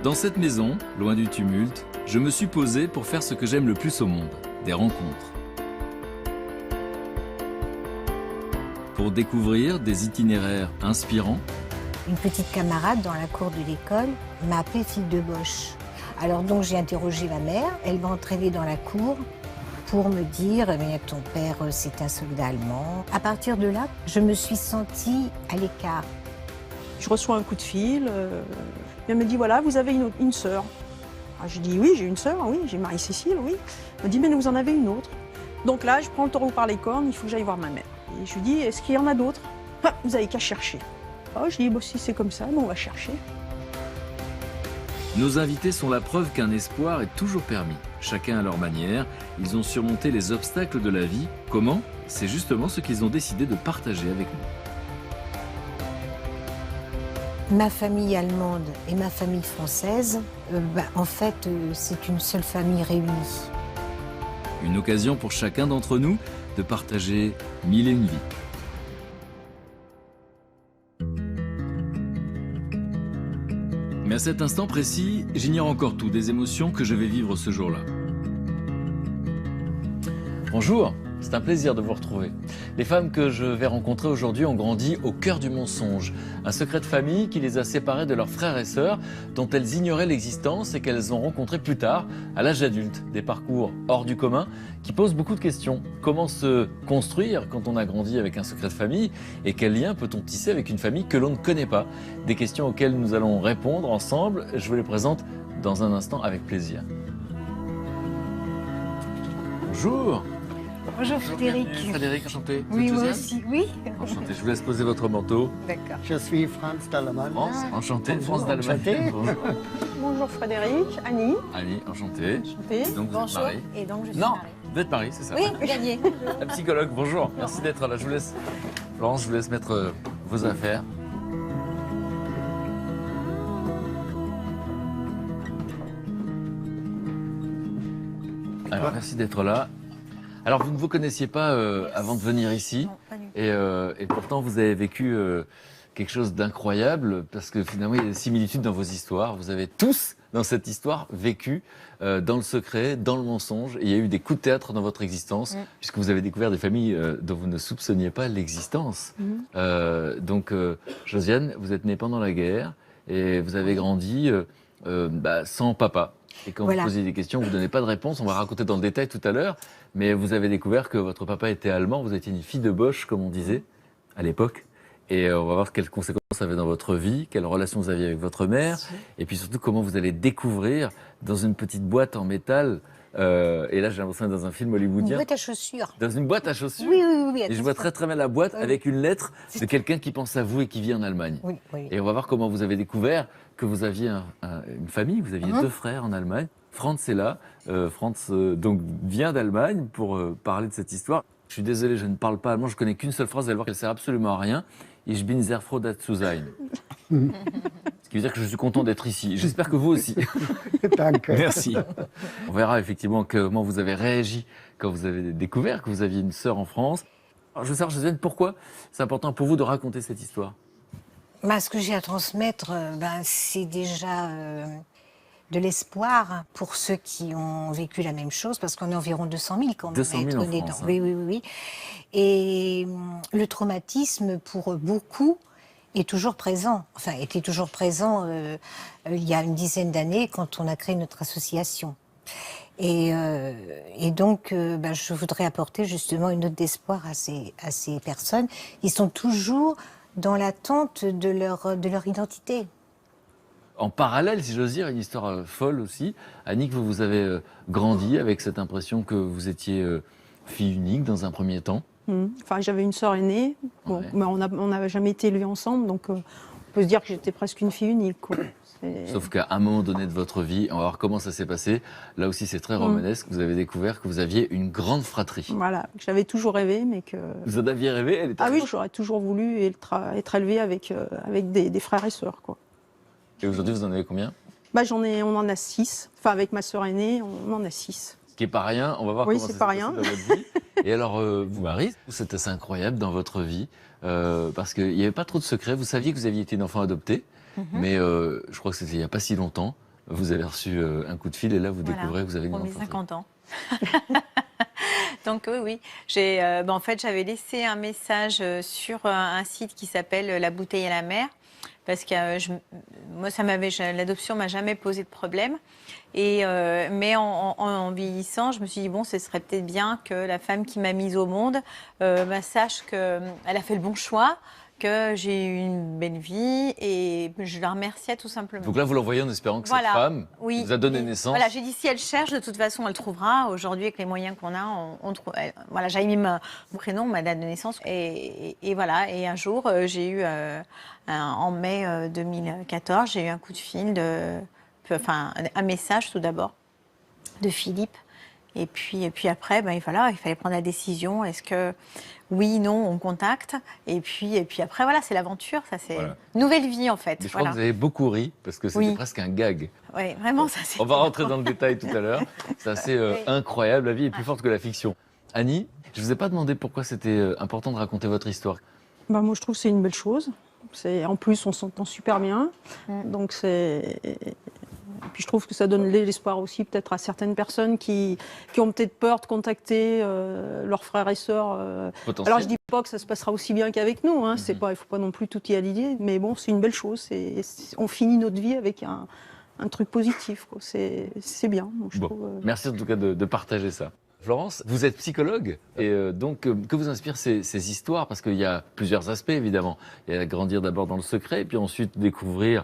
Dans cette maison, loin du tumulte, je me suis posé pour faire ce que j'aime le plus au monde, des rencontres. Pour découvrir des itinéraires inspirants. Une petite camarade dans la cour de l'école m'a appelée fille de Bosch. Alors donc j'ai interrogé ma mère, elle m'a entraînée dans la cour pour me dire « ton père c'est un soldat allemand ». À partir de là, je me suis sentie à l'écart. Je reçois un coup de fil, elle me dit voilà, vous avez une sœur. Ah, je dis oui, j'ai une sœur, oui, j'ai Marie-Cécile, oui. Elle me dit mais vous en avez une autre. Donc là, je prends le taureau par les cornes, il faut que j'aille voir ma mère. Et je lui dis est-ce qu'il y en a d'autres? Ah, vous avez qu'à chercher. Ah, je dis bon, si c'est comme ça, on va chercher. Nos invités sont la preuve qu'un espoir est toujours permis. Chacun à leur manière, ils ont surmonté les obstacles de la vie. Comment? C'est justement ce qu'ils ont décidé de partager avec nous. Ma famille allemande et ma famille française, en fait, c'est une seule famille réunie. Une occasion pour chacun d'entre nous de partager mille et une vies. Mais à cet instant précis, j'ignore encore tout des émotions que je vais vivre ce jour-là. Bonjour, c'est un plaisir de vous retrouver. Les femmes que je vais rencontrer aujourd'hui ont grandi au cœur du mensonge. Un secret de famille qui les a séparées de leurs frères et sœurs, dont elles ignoraient l'existence et qu'elles ont rencontrés plus tard, à l'âge adulte. Des parcours hors du commun qui posent beaucoup de questions. Comment se construire quand on a grandi avec un secret de famille? Et quel lien peut-on tisser avec une famille que l'on ne connaît pas? Des questions auxquelles nous allons répondre ensemble. Je vous les présente dans un instant avec plaisir. Bonjour. Bonjour Frédéric. Frédéric, enchanté. Oui, moi aussi, oui. Enchanté, je vous laisse poser votre manteau. D'accord. Je suis Franz d'Allemagne. France, enchanté, Bonjour, France d'Allemagne. enchanté. Bonjour. Bonjour Frédéric, Annie. Annie, enchanté. Enchantée. Donc vous êtes Marie. Et donc je suis Non, Marie. vous êtes Marie, c'est ça. Oui, gagné. La psychologue, bonjour. Merci d'être là. Je vous laisse, Florence, je vous laisse mettre vos affaires. Alors, merci d'être là. Alors, vous ne vous connaissiez pas avant de venir ici. Non, pas du tout. Et pourtant, vous avez vécu quelque chose d'incroyable parce que finalement, il y a des similitudes dans vos histoires. Vous avez tous, dans cette histoire, vécu dans le secret, dans le mensonge. Et il y a eu des coups de théâtre dans votre existence puisque vous avez découvert des familles dont vous ne soupçonniez pas l'existence. Donc, Josiane, vous êtes née pendant la guerre et vous avez grandi sans papa. Et quand Voilà. vous posez des questions, vous ne donnez pas de réponse. On va raconter dans le détail tout à l'heure. Mais vous avez découvert que votre papa était allemand. Vous étiez une fille de Bosch, comme on disait, à l'époque. Et on va voir quelles conséquences ça avait dans votre vie, quelle relation vous aviez avec votre mère. Et puis surtout, comment vous allez découvrir dans une petite boîte en métal. Et là, j'ai l'impression d'être dans un film Une hollywoodien. boîte à chaussures. Dans une boîte à chaussures. Oui, oui, oui. Et je vois très très bien la boîte avec une lettre de quelqu'un qui pense à vous et qui vit en Allemagne. Oui, oui. Et on va voir comment vous avez découvert que vous aviez une famille, vous aviez deux frères en Allemagne. Franz est là. Franz donc vient d'Allemagne pour parler de cette histoire. Je suis désolé, je ne parle pas allemand, je connais qu'une seule phrase, vous allez voir qu'elle sert absolument à rien. Ich bin sehr froh, da zu sein. Ce qui veut dire que je suis content d'être ici. J'espère que vous aussi. Danke. Merci. On verra effectivement comment vous avez réagi quand vous avez découvert que vous aviez une sœur en France. Alors, je veux savoir, Josiane, pourquoi c'est important pour vous de raconter cette histoire? Ce que j'ai à transmettre, c'est déjà de l'espoir pour ceux qui ont vécu la même chose, parce qu'on est environ 200 000 quand même. 200 000 en France, hein. Oui, oui, oui, oui. Et le traumatisme, pour beaucoup, est toujours présent. Enfin, était toujours présent il y a une dizaine d'années, quand on a créé notre association. Et donc, je voudrais apporter justement une note d'espoir à ces personnes. Ils sont toujours dans l'attente de leur identité. En parallèle, si j'ose dire, une histoire folle aussi. Annick, vous avez grandi avec cette impression que vous étiez fille unique dans un premier temps. Enfin, j'avais une sœur aînée, bon, Ouais. mais on n'a jamais été élevés ensemble, donc on peut se dire que j'étais presque une fille unique, quoi. Sauf qu'à un moment donné de votre vie, on va voir comment ça s'est passé. Là aussi, c'est très romanesque. Vous avez découvert que vous aviez une grande fratrie. Voilà, j'avais toujours rêvé, mais que... Vous en aviez rêvé? Elle était Ah oui, j'aurais toujours voulu être élevée avec des frères et sœurs, quoi. Et aujourd'hui, vous en avez combien? On en a 6. Enfin, avec ma sœur aînée, on en a 6. Ce qui est pas rien. On va voir Oui, comment c'est ça pas s'est passé rien. dans votre vie. Et alors, vous, Marie, c'est assez incroyable dans votre vie parce qu'il n'y avait pas trop de secrets. Vous saviez que vous aviez été une enfant adoptée, mais je crois que c'était il n'y a pas si longtemps. Vous avez reçu un coup de fil et là, vous découvrez que vous avez une pour mes enfant. 50 ans. Donc oui. En fait, j'avais laissé un message sur un site qui s'appelle La Bouteille à la mer. Parce que moi, l'adoption m'a jamais posé de problème. Mais en vieillissant, je me suis dit, bon, ce serait peut-être bien que la femme qui m'a mise au monde sache qu'elle a fait le bon choix, que j'ai eu une belle vie et je la remerciais tout simplement. Donc là, vous l'envoyez en espérant que cette femme qui vous a donné naissance. Voilà, j'ai dit, si elle cherche, de toute façon, elle trouvera. Aujourd'hui, avec les moyens qu'on a, on trouve. Voilà, j'avais mis mon prénom, ma date de naissance. Et voilà, et un jour, j'ai eu, en mai 2014, j'ai eu un coup de fil, un message tout d'abord, de Philippe. Et puis après, voilà, il fallait prendre la décision. Est-ce que oui, non, on contacte. Et puis après, voilà, c'est l'aventure. Ça, c'est une nouvelle vie, en fait. Mais je crois que vous avez beaucoup ri, parce que c'était presque un gag. Oui, vraiment, ça c'est... On va rentrer dans le détail tout à l'heure. C'est assez incroyable. La vie est plus forte que la fiction. Annie, je ne vous ai pas demandé pourquoi c'était important de raconter votre histoire. Moi, je trouve que c'est une belle chose. En plus, on s'entend super bien. Donc, puis je trouve que ça donne l'espoir aussi peut-être à certaines personnes qui ont peut-être peur de contacter leurs frères et sœurs. Alors je dis pas que ça se passera aussi bien qu'avec nous, hein. Il ne faut pas non plus tout y aligner, mais bon, c'est une belle chose. On finit notre vie avec un truc positif, quoi. C'est bien. Donc, Merci en tout cas de partager ça. Florence, vous êtes psychologue et donc que vous inspirent ces histoires? Parce qu'il y a plusieurs aspects évidemment. Il y a grandir d'abord dans le secret et puis ensuite découvrir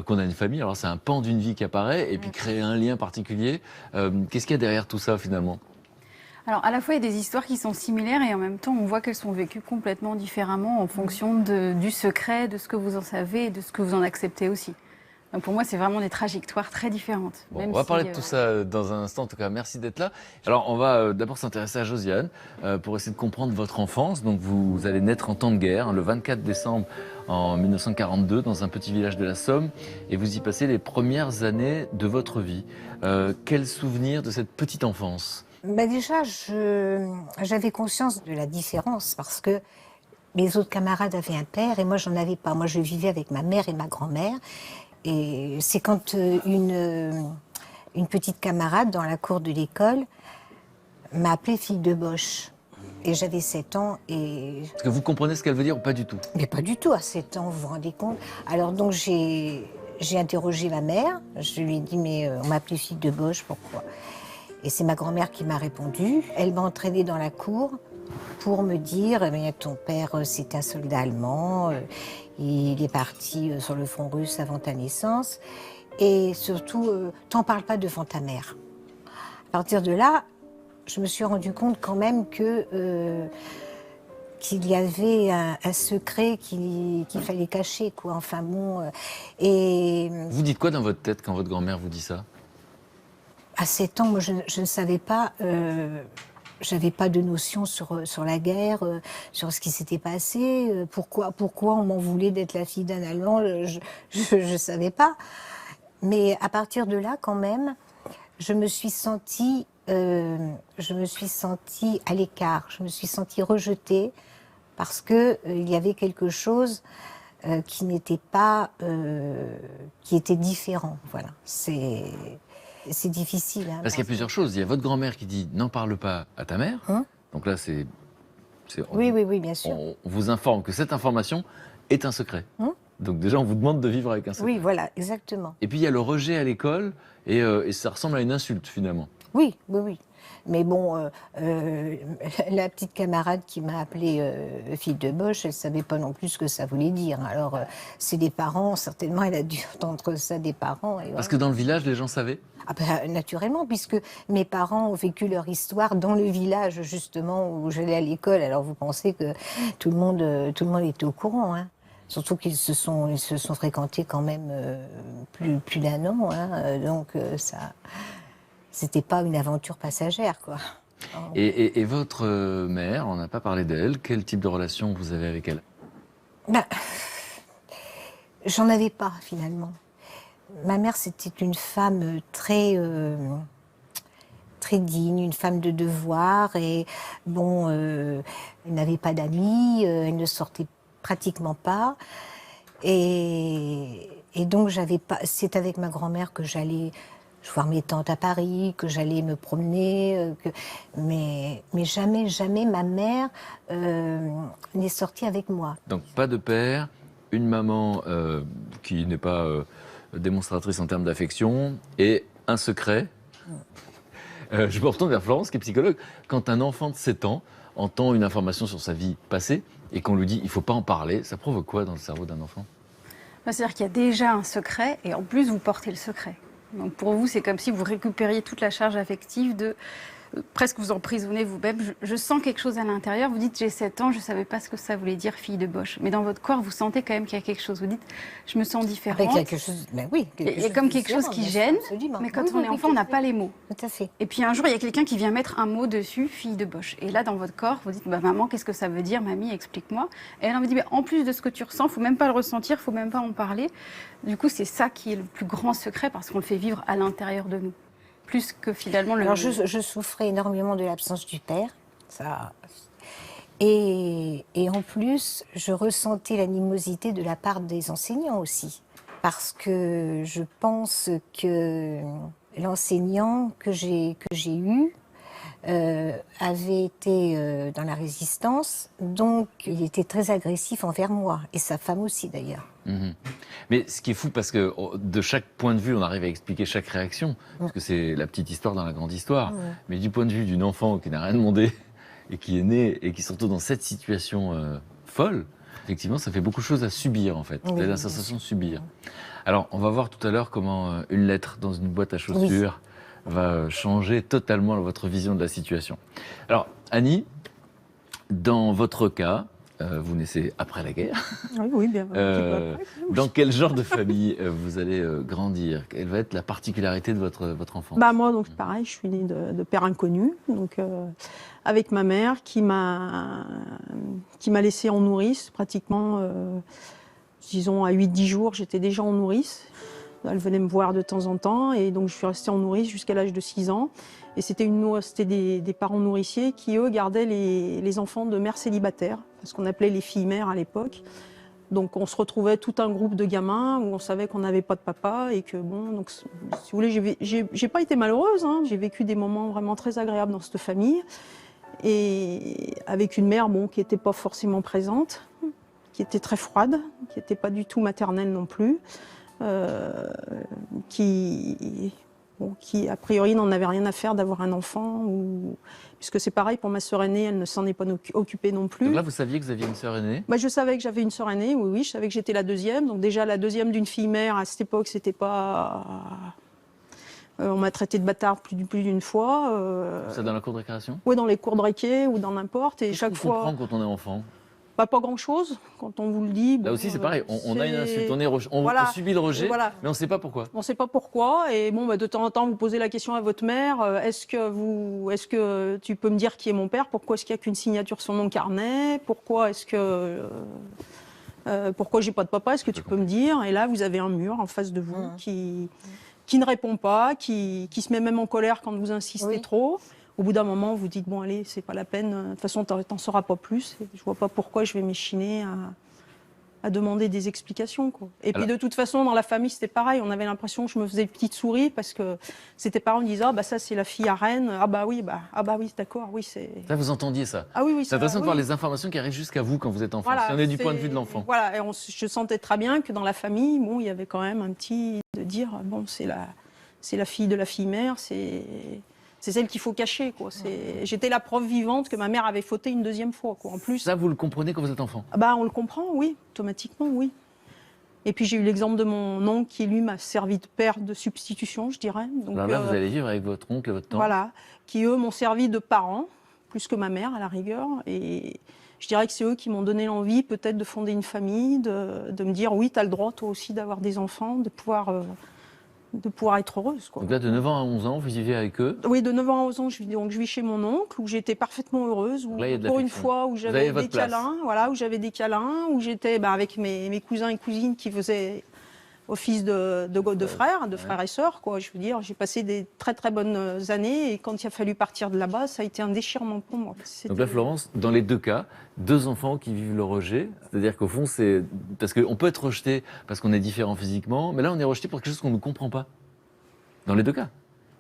qu'on a une famille. Alors c'est un pan d'une vie qui apparaît et puis créer un lien particulier. Qu'est-ce qu'il y a derrière tout ça finalement? Alors à la fois il y a des histoires qui sont similaires et en même temps on voit qu'elles sont vécues complètement différemment en fonction du secret, de ce que vous en savez et de ce que vous en acceptez aussi. Donc pour moi, c'est vraiment des trajectoires très différentes. Bon, on va parler de tout ça dans un instant. En tout cas, merci d'être là. Alors, on va d'abord s'intéresser à Josiane pour essayer de comprendre votre enfance. Donc, vous allez naître en temps de guerre, le 24 décembre en 1942, dans un petit village de la Somme. Et vous y passez les premières années de votre vie. Quel souvenir de cette petite enfance? Déjà, j'avais conscience de la différence parce que mes autres camarades avaient un père et moi, j'en avais pas. Moi, je vivais avec ma mère et ma grand-mère. Et c'est quand une petite camarade dans la cour de l'école m'a appelée fille de Boche. Et j'avais 7 ans et... Est-ce que vous comprenez ce qu'elle veut dire ou pas du tout? Mais pas du tout, à 7 ans, vous vous rendez compte? Alors donc j'ai interrogé ma mère, je lui ai dit mais on m'a appelée fille de Boche, pourquoi? Et c'est ma grand-mère qui m'a répondu. Elle m'a entraînée dans la cour pour me dire ton père c'est un soldat allemand, il est parti sur le front russe avant ta naissance et surtout t'en parles pas devant ta mère. À partir de là, je me suis rendu compte quand même que qu'il y avait un secret qu'il fallait cacher, quoi. Enfin bon, et... Vous dites quoi dans votre tête quand votre grand-mère vous dit ça? À 7 ans, moi, je ne savais pas... J'avais pas de notion sur la guerre, sur ce qui s'était passé, pourquoi on m'en voulait d'être la fille d'un Allemand, je savais pas. Mais à partir de là, quand même, je me suis sentie à l'écart, je me suis sentie rejetée parce que il y avait quelque chose qui n'était pas, qui était différent. Voilà, c'est difficile. Hein, parce qu'il y a plusieurs choses. Il y a votre grand-mère qui dit n'en parle pas à ta mère. Donc là, oui, bien sûr. On vous informe que cette information est un secret. Donc déjà, on vous demande de vivre avec un secret. Oui, voilà, exactement. Et puis il y a le rejet à l'école et ça ressemble à une insulte finalement. Oui. Mais bon, la petite camarade qui m'a appelée fille de Boche, elle ne savait pas non plus ce que ça voulait dire. Alors, c'est des parents, certainement, elle a dû entendre ça des parents. Et parce que dans le village, les gens savaient? Ah ben, naturellement, puisque mes parents ont vécu leur histoire dans le village, justement, où j'allais à l'école. Alors, vous pensez que tout le monde était au courant, hein. Surtout qu'ils se sont fréquentés quand même plus d'un an, hein. Donc, ça... C'était pas une aventure passagère, quoi. Et votre mère, on n'a pas parlé d'elle. Quel type de relation vous avez avec elle? J'en avais pas, finalement. Ma mère, c'était une femme très digne, une femme de devoir. Et bon, elle n'avait pas d'amis, elle ne sortait pratiquement pas. Et Et donc, c'est avec ma grand-mère que j'allais voir mes tantes à Paris, que j'allais me promener, mais jamais ma mère n'est sortie avec moi. Donc pas de père, une maman qui n'est pas démonstratrice en termes d'affection et un secret. Je me retourne vers Florence qui est psychologue. Quand un enfant de 7 ans entend une information sur sa vie passée et qu'on lui dit il ne faut pas en parler, ça provoque quoi dans le cerveau d'un enfant? C'est-à-dire qu'il y a déjà un secret et en plus vous portez le secret. Donc pour vous, c'est comme si vous récupériez toute la charge affective de presque vous emprisonnez vous-même. Je sens quelque chose à l'intérieur. Vous dites j'ai 7 ans, je ne savais pas ce que ça voulait dire fille de Bosch. Mais dans votre corps, vous sentez quand même qu'il y a quelque chose. Vous dites je me sens différente. Avec quelque chose, ben oui, Il y a comme quelque chose qui gêne. Mais quand on est enfant, on n'a pas les mots. Tout à fait. Et puis un jour, il y a quelqu'un qui vient mettre un mot dessus, fille de Bosch. Et là, dans votre corps, vous dites bah, maman, qu'est-ce que ça veut dire, mamie, explique-moi. Et elle vous dit bah, en plus de ce que tu ressens, il ne faut même pas le ressentir, il ne faut même pas en parler. Du coup, c'est ça qui est le plus grand secret parce qu'on le fait vivre à l'intérieur de nous. Plus que finalement le... Alors je souffrais énormément de l'absence du père, ça. Et en plus, je ressentais l'animosité de la part des enseignants aussi. Parce que je pense que l'enseignant que j'ai eu avait été dans la résistance, donc il était très agressif envers moi, et sa femme aussi d'ailleurs. Mmh. Mais ce qui est fou, parce que de chaque point de vue, on arrive à expliquer chaque réaction, parce que c'est la petite histoire dans la grande histoire. Mais du point de vue d'une enfant qui n'a rien demandé, et qui est née, et qui se retrouve dans cette situation folle, effectivement, ça fait beaucoup de choses à subir, en fait. Vous avez la sensation de subir. Alors, on va voir tout à l'heure comment une lettre dans une boîte à chaussures va changer totalement votre vision de la situation. Alors, Annie, dans votre cas, vous naissez après la guerre. Oui, bien. Dans quel genre de famille vous allez grandir? Quelle va être la particularité de votre enfance? Bah moi, donc pareil, je suis née de père inconnu, donc avec ma mère qui m'a laissée en nourrice pratiquement, disons à 8-10 jours, j'étais déjà en nourrice. Elle venait me voir de temps en temps et donc je suis restée en nourrice jusqu'à l'âge de 6 ans. Et c'était des parents nourriciers qui, eux, gardaient les enfants de mères célibataires, ce qu'on appelait les filles-mères à l'époque. Donc on se retrouvait tout un groupe de gamins où on savait qu'on n'avait pas de papa et que bon, donc si vous voulez, j'ai pas été malheureuse, hein. J'ai vécu des moments vraiment très agréables dans cette famille et avec une mère bon, qui n'était pas forcément présente, qui était très froide, qui n'était pas du tout maternelle non plus. Qui a priori n'en avait rien à faire d'avoir un enfant, puisque c'est pareil pour ma sœur aînée, elle ne s'en est pas occupée non plus. Donc là, vous saviez que vous aviez une sœur aînée? Je savais que j'avais une sœur aînée, oui, je savais que j'étais la deuxième. Donc déjà, la deuxième d'une fille-mère, à cette époque, c'était pas... on m'a traité de bâtard plus d'une fois. C'est dans la cour de récréation? Oui, dans les cours de récré ou dans n'importe. Et chaque fois... Qu'est-ce qu'on comprend quand on est enfant? Pas grand-chose, quand on vous le dit. Là aussi, c'est pareil, on a une insulte, on subit le rejet, mais on ne sait pas pourquoi. On ne sait pas pourquoi, et bon, de temps en temps, vous posez la question à votre mère, est-ce que tu peux me dire qui est mon père? Pourquoi est-ce qu'il n'y a qu'une signature sur mon carnet? Pourquoi j'ai pas de papa? Est-ce que tu peux me dire? Et là, vous avez un mur en face de vous qui ne répond pas, qui se met même en colère quand vous insistez trop. Au bout d'un moment, vous dites, bon, allez, c'est pas la peine, de toute façon, t'en sauras pas plus. Et je vois pas pourquoi je vais m'échiner à demander des explications, quoi. Et puis, de toute façon, dans la famille, c'était pareil. On avait l'impression que je me faisais une petite souris parce que c'était parents me disaient, ah, bah, ça, c'est la fille à Rennes. Ah, bah oui, d'accord, oui, c'est. Ça, vous entendiez ça? Ah, oui, c'est intéressant de voir les informations qui arrivent jusqu'à vous quand vous êtes enfant. Si on est du point de vue de l'enfant. Voilà, et je sentais très bien que dans la famille, bon, il y avait quand même un petit. De dire, bon, c'est la fille de la fille-mère, c'est celle qu'il faut cacher, quoi. J'étais la preuve vivante que ma mère avait fauté une deuxième fois, quoi. En plus. Ça, vous le comprenez quand vous êtes enfant? On le comprend, oui, automatiquement, oui. Et puis j'ai eu l'exemple de mon oncle qui, lui, m'a servi de père de substitution, je dirais. Donc, alors là, vous allez vivre avec votre oncle et votre tante. Voilà, qui, eux, m'ont servi de parents, plus que ma mère, à la rigueur. Et je dirais que c'est eux qui m'ont donné l'envie, peut-être, de fonder une famille, de me dire, oui, tu as le droit, toi aussi, d'avoir des enfants, de pouvoir être heureuse, quoi. Donc là, de 9 ans à 11 ans, vous vivez avec eux? Oui, de 9 ans à 11 ans, je vis chez mon oncle, où j'étais parfaitement heureuse, où, pour une fois, où j'avais des câlins, où j'étais avec mes cousins et cousines qui faisaient aux fils de frères et sœurs, quoi. Je veux dire, j'ai passé des très très bonnes années et quand il a fallu partir de là-bas, ça a été un déchirement pour moi. Donc là, Florence, dans les deux cas, 2 enfants qui vivent le rejet, c'est-à-dire qu'au fond, c'est parce qu'on peut être rejeté parce qu'on est différent physiquement, mais là, on est rejeté pour quelque chose qu'on ne comprend pas. Dans les deux cas.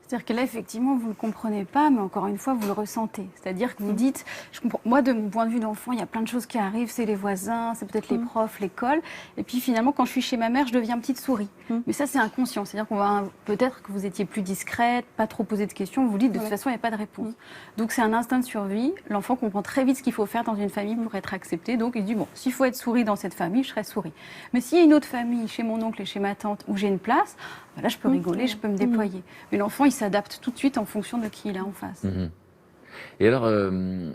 C'est-à-dire que là, effectivement, vous ne le comprenez pas, mais encore une fois, vous le ressentez. C'est-à-dire que vous dites, je comprends, moi, de mon point de vue d'enfant, il y a plein de choses qui arrivent, c'est les voisins, c'est peut-être les profs, l'école. Et puis finalement, quand je suis chez ma mère, je deviens petite souris. Mais ça, c'est inconscient. C'est-à-dire qu'on va peut-être que vous étiez plus discrète, pas trop poser de questions, vous dites, de toute façon, il n'y a pas de réponse. Donc c'est un instinct de survie. L'enfant comprend très vite ce qu'il faut faire dans une famille pour être accepté. Donc il dit, bon, s'il faut être souris dans cette famille, je serai souris. Mais s'il y a une autre famille, chez mon oncle et chez ma tante, où j'ai une place, là, je peux rigoler, je peux me déployer. Mais l'enfant, il s'adapte tout de suite en fonction de qui il a en face. Et alors,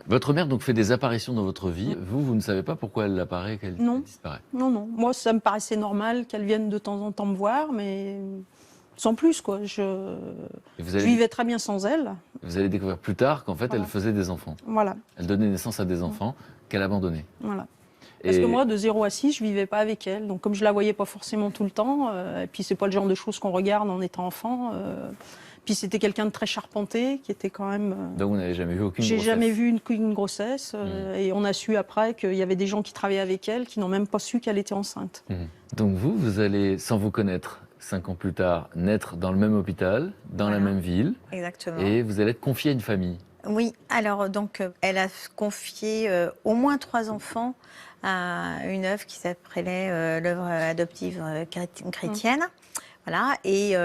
votre mère donc fait des apparitions dans votre vie. Vous ne savez pas pourquoi elle apparaît, qu'elle disparaît? Non. Moi, ça me paraissait normal qu'elle vienne de temps en temps me voir, mais sans plus, quoi. Je vivais très bien sans elle. Vous allez découvrir plus tard qu'en fait, elle faisait des enfants. Voilà. Elle donnait naissance à des enfants qu'elle abandonnait. Voilà. Parce que moi, de 0 à 6, je vivais pas avec elle. Donc, comme je la voyais pas forcément tout le temps, et puis c'est pas le genre de choses qu'on regarde en étant enfant. Puis c'était quelqu'un de très charpenté, qui était quand même. Donc vous n'avez jamais vu aucune grossesse? J'ai jamais vu une grossesse. Et on a su après qu'il y avait des gens qui travaillaient avec elle, qui n'ont même pas su qu'elle était enceinte. Donc vous allez, sans vous connaître, 5 ans plus tard, naître dans le même hôpital, dans la même ville. Exactement. Et vous allez être confié à une famille. Oui, alors donc elle a confié au moins 3 enfants à une œuvre qui s'appelait l'œuvre adoptive chrétienne. Voilà, et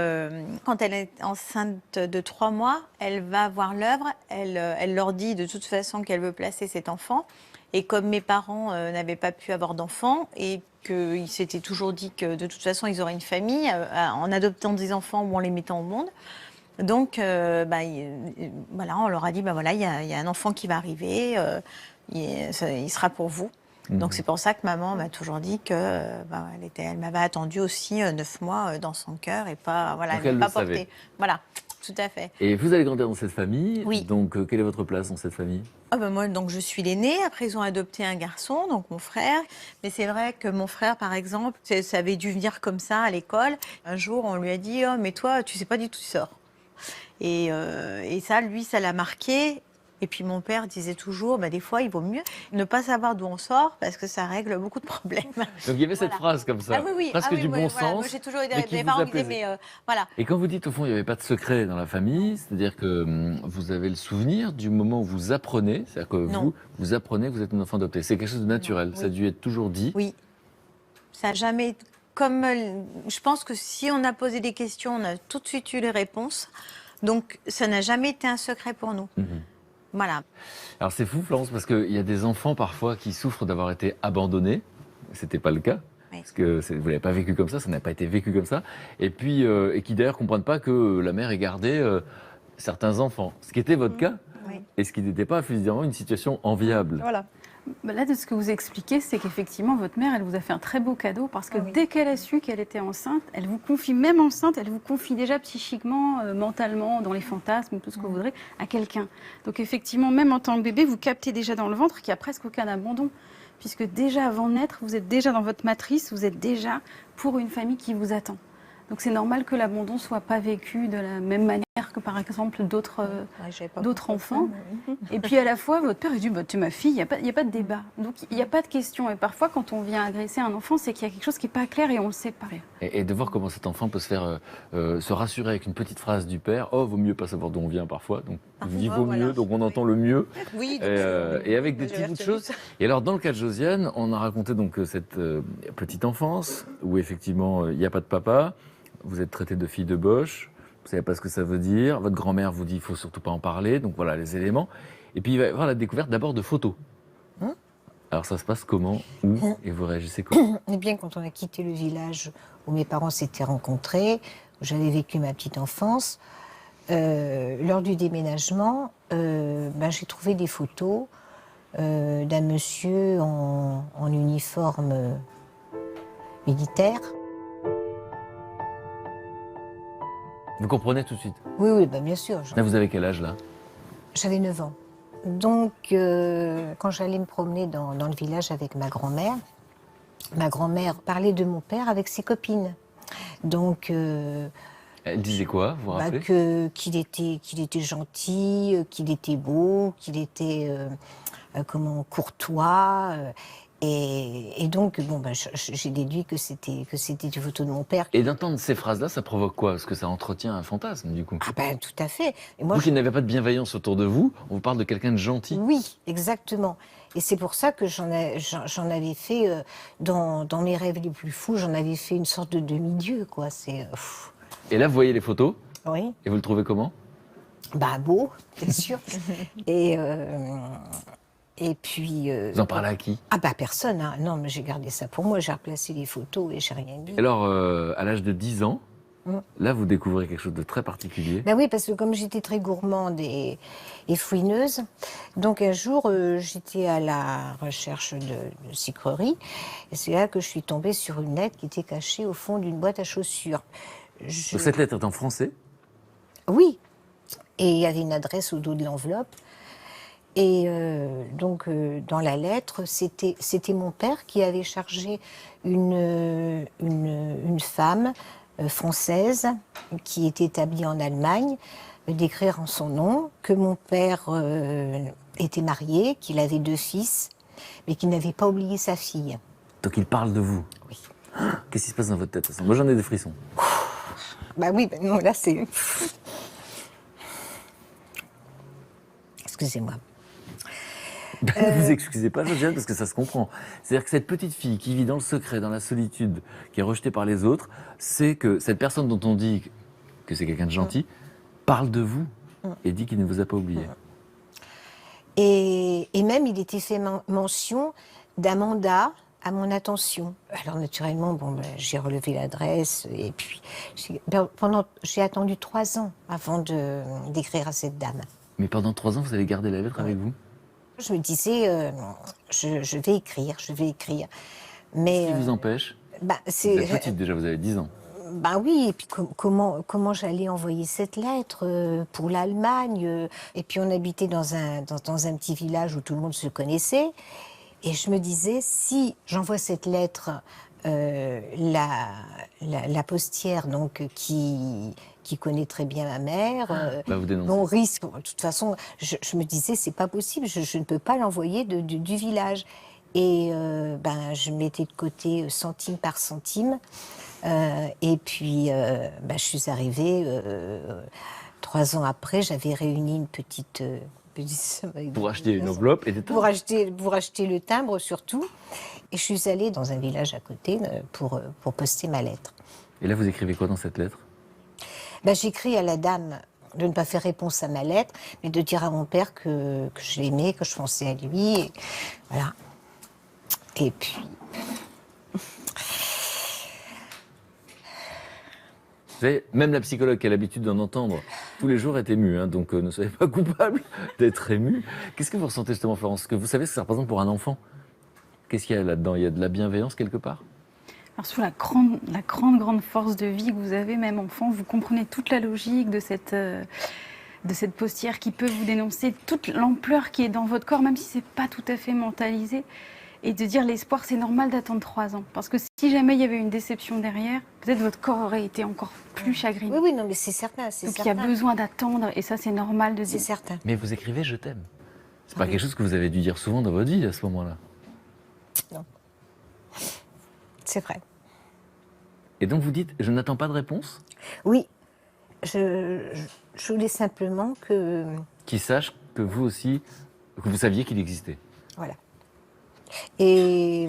quand elle est enceinte de 3 mois, elle va voir l'œuvre, elle leur dit de toute façon qu'elle veut placer cet enfant. Et comme mes parents n'avaient pas pu avoir d'enfants et qu'ils s'étaient toujours dit que de toute façon ils auraient une famille en adoptant des enfants ou en les mettant au monde. Donc, voilà, on leur a dit, voilà, il y a un enfant qui va arriver, il sera pour vous. Donc, c'est pour ça que maman m'a toujours dit que elle m'avait attendu aussi 9 mois dans son cœur et pas, voilà, donc elle m'a le pas porté. savait. Voilà, tout à fait. Et vous allez grandir dans cette famille. Oui. Donc, quelle est votre place dans cette famille? Moi, donc, je suis l'aînée. Après, ils ont adopté un garçon, donc mon frère. Mais c'est vrai que mon frère, par exemple, ça avait dû venir comme ça à l'école. Un jour, on lui a dit, oh, mais toi, tu sais pas du tout, tu sors. Et ça, lui, ça l'a marqué. Et puis mon père disait toujours, des fois, il vaut mieux ne pas savoir d'où on sort parce que ça règle beaucoup de problèmes. Donc il y avait cette phrase comme ça, presque du bon sens. Moi, j'ai toujours eu mais qui des vous parents qui apaisait. disaient, voilà. Et quand vous dites au fond, il n'y avait pas de secret dans la famille, c'est-à-dire que vous avez le souvenir du moment où vous apprenez, c'est-à-dire que vous apprenez que vous êtes un enfant adopté. C'est quelque chose de naturel, ça a dû être toujours dit. Oui, ça n'a jamais... Comme je pense que si on a posé des questions, on a tout de suite eu les réponses. Donc ça n'a jamais été un secret pour nous. Voilà. Alors c'est fou, Florence, parce qu'il y a des enfants parfois qui souffrent d'avoir été abandonnés. C'était pas le cas. Oui. Parce que vous l'avez pas vécu comme ça n'a pas été vécu comme ça. Et puis, et qui d'ailleurs comprennent pas que la mère ait gardé certains enfants. Ce qui était votre cas, et ce qui n'était pas évidemment une situation enviable. Voilà. Là, de ce que vous expliquez, c'est qu'effectivement, votre mère, elle vous a fait un très beau cadeau parce que dès qu'elle a su qu'elle était enceinte, elle vous confie, même enceinte, elle vous confie déjà psychiquement, mentalement, dans les fantasmes, tout ce que vous voudrez, à quelqu'un. Donc effectivement, même en tant que bébé, vous captez déjà dans le ventre qu'il n'y a presque aucun abandon. Puisque déjà avant de naître, vous êtes déjà dans votre matrice, vous êtes déjà pour une famille qui vous attend. Donc c'est normal que l'abandon ne soit pas vécu de la même manière que par exemple d'autres enfants. Et puis à la fois, votre père dit tu es ma fille, il n'y a pas de débat. Donc il n'y a pas de question. Et parfois, quand on vient agresser un enfant, c'est qu'il y a quelque chose qui n'est pas clair et on ne le sait pas. Et de voir comment cet enfant peut se faire se rassurer avec une petite phrase du père. Oh, vaut mieux pas savoir d'où on vient parfois. Donc il dit vaut mieux, donc on entend le mieux. Oui, et avec des petites bouts de choses. Et alors dans le cas de Josiane, on a raconté donc cette petite enfance où effectivement il n'y a pas de papa. Vous êtes traité de fille de Boche, vous ne savez pas ce que ça veut dire, votre grand-mère vous dit qu'il ne faut surtout pas en parler, donc voilà les éléments. Et puis il va y avoir la découverte d'abord de photos. Alors ça se passe comment, où, et vous réagissez comment? Eh bien, quand on a quitté le village où mes parents s'étaient rencontrés, où j'avais vécu ma petite enfance, lors du déménagement, j'ai trouvé des photos d'un monsieur en uniforme militaire. Vous comprenez tout de suite? Oui, bien sûr. Là, vous avez quel âge là? J'avais 9 ans. Donc, quand j'allais me promener dans le village avec ma grand-mère parlait de mon père avec ses copines. Donc, Elle disait quoi, vous vous bah, rappelez? qu'il était gentil, qu'il était beau, qu'il était courtois. Et donc, bon, bah, j'ai déduit que c'était une photo de mon père. Et d'entendre ces phrases-là, ça provoque quoi? Parce que ça entretient un fantasme, du coup. Ah ben, tout à fait. Et moi, Vous qui n'avez pas de bienveillance autour de vous, on vous parle de quelqu'un de gentil. oui, exactement. Et c'est pour ça que j'en avais fait, dans mes rêves les plus fous, j'en avais fait une sorte de demi-dieu, quoi. Et là, vous voyez les photos, Oui, et vous le trouvez comment? bah beau, bien sûr. et, et puis... Vous en parlez à qui? ah bah personne, hein. Non, mais j'ai gardé ça pour moi, j'ai replacé les photos et j'ai rien dit. Et alors, à l'âge de 10 ans, là, vous découvrez quelque chose de très particulier. Ben oui, parce que comme j'étais très gourmande et fouineuse, donc un jour, j'étais à la recherche de sucreries, et c'est là que je suis tombée sur une lettre qui était cachée au fond d'une boîte à chaussures. Donc, cette lettre est en français. Oui, et il y avait une adresse au dos de l'enveloppe. Et donc, dans la lettre, c'était mon père qui avait chargé une femme française qui était établie en Allemagne d'écrire en son nom que mon père était marié, qu'il avait 2 fils, mais qu'il n'avait pas oublié sa fille. Donc, il parle de vous. Oui. Qu'est-ce qui se passe dans votre tête? Moi, j'en ai des frissons. Bah oui, ben non, là c'est... Excusez-moi. Ne vous excusez pas, Josiane, parce que ça se comprend. C'est-à-dire que cette petite fille qui vit dans le secret, dans la solitude, qui est rejetée par les autres, c'est que cette personne dont on dit que c'est quelqu'un de gentil parle de vous et dit qu'il ne vous a pas oublié. Et même, il était fait mention d'un mandat à mon attention. Alors, naturellement, bon, ben, j'ai relevé l'adresse et puis j'ai attendu 3 ans avant d'écrire à cette dame. Mais pendant 3 ans, vous avez gardé la lettre avec vous? Je me disais, je vais écrire, je vais écrire. Mais Qu'est-ce qui vous empêche? bah, Vous êtes petite déjà, vous avez 10 ans. Ben oui, et puis comment j'allais envoyer cette lettre pour l'Allemagne et puis on habitait dans un petit village où tout le monde se connaissait. Et je me disais, si j'envoie cette lettre, la postière donc qui connaît très bien ma mère, Bah, vous dénoncez. on risque. De toute façon, je me disais, c'est pas possible, je ne peux pas l'envoyer du village. Et ben, je mettais de côté centime par centime. Et puis, ben, je suis arrivée 3 ans après, j'avais réuni une petite somme avec Pour acheter une enveloppe et des timbres. pour acheter le timbre surtout. Et je suis allée dans un village à côté pour poster ma lettre. Et là, vous écrivez quoi dans cette lettre? Ben, j'écris à la dame de ne pas faire réponse à ma lettre, mais de dire à mon père que je l'aimais, que je pensais à lui. Et voilà. Et puis... Vous savez, même la psychologue qui a l'habitude d'en entendre tous les jours est émue, hein, donc ne soyez pas coupable d'être émue. Qu'est-ce que vous ressentez justement, Florence? Que vous savez ce que ça représente pour un enfant? Qu'est-ce qu'il y a là-dedans? Il y a de la bienveillance quelque part? Alors, sous la grande force de vie que vous avez, même enfant, vous comprenez toute la logique de cette postière qui peut vous dénoncer toute l'ampleur qui est dans votre corps, même si c'est pas tout à fait mentalisé. Et de dire l'espoir, c'est normal d'attendre 3 ans. Parce que si jamais il y avait une déception derrière, peut-être votre corps aurait été encore plus chagriné. Oui, non, mais c'est certain, c'est Donc certain. il y a besoin d'attendre, et ça, c'est normal de C'est dire. certain. Mais vous écrivez « je t'aime ». C'est pas quelque chose que vous avez dû dire souvent dans votre vie à ce moment-là. Non. C'est vrai. Et donc vous dites « je n'attends pas de réponse Oui. Je voulais simplement que... ». Qu'il sache que vous aussi, que vous saviez qu'il existait. Voilà. Et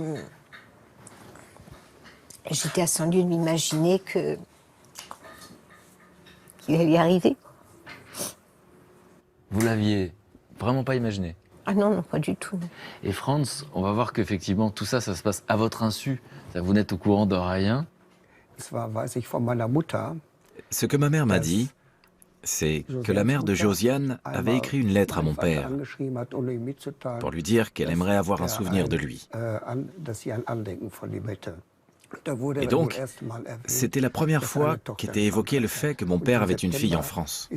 j'étais à 100 lieues de m'imaginer qu'il allait y arriver. Vous l'aviez vraiment pas imaginé. Ah non, non, pas du tout. Et Franz, on va voir qu'effectivement tout ça, ça se passe à votre insu. Vous n'êtes au courant de rien. Das war, weiß ich, von meiner Mutter. Ce que ma mère m'a dit, c'est que la mère de Josiane avait écrit une lettre à mon père pour lui dire qu'elle aimerait avoir un souvenir de lui. Et donc, c'était la première fois qu'était évoqué le fait que mon père avait une fille en France.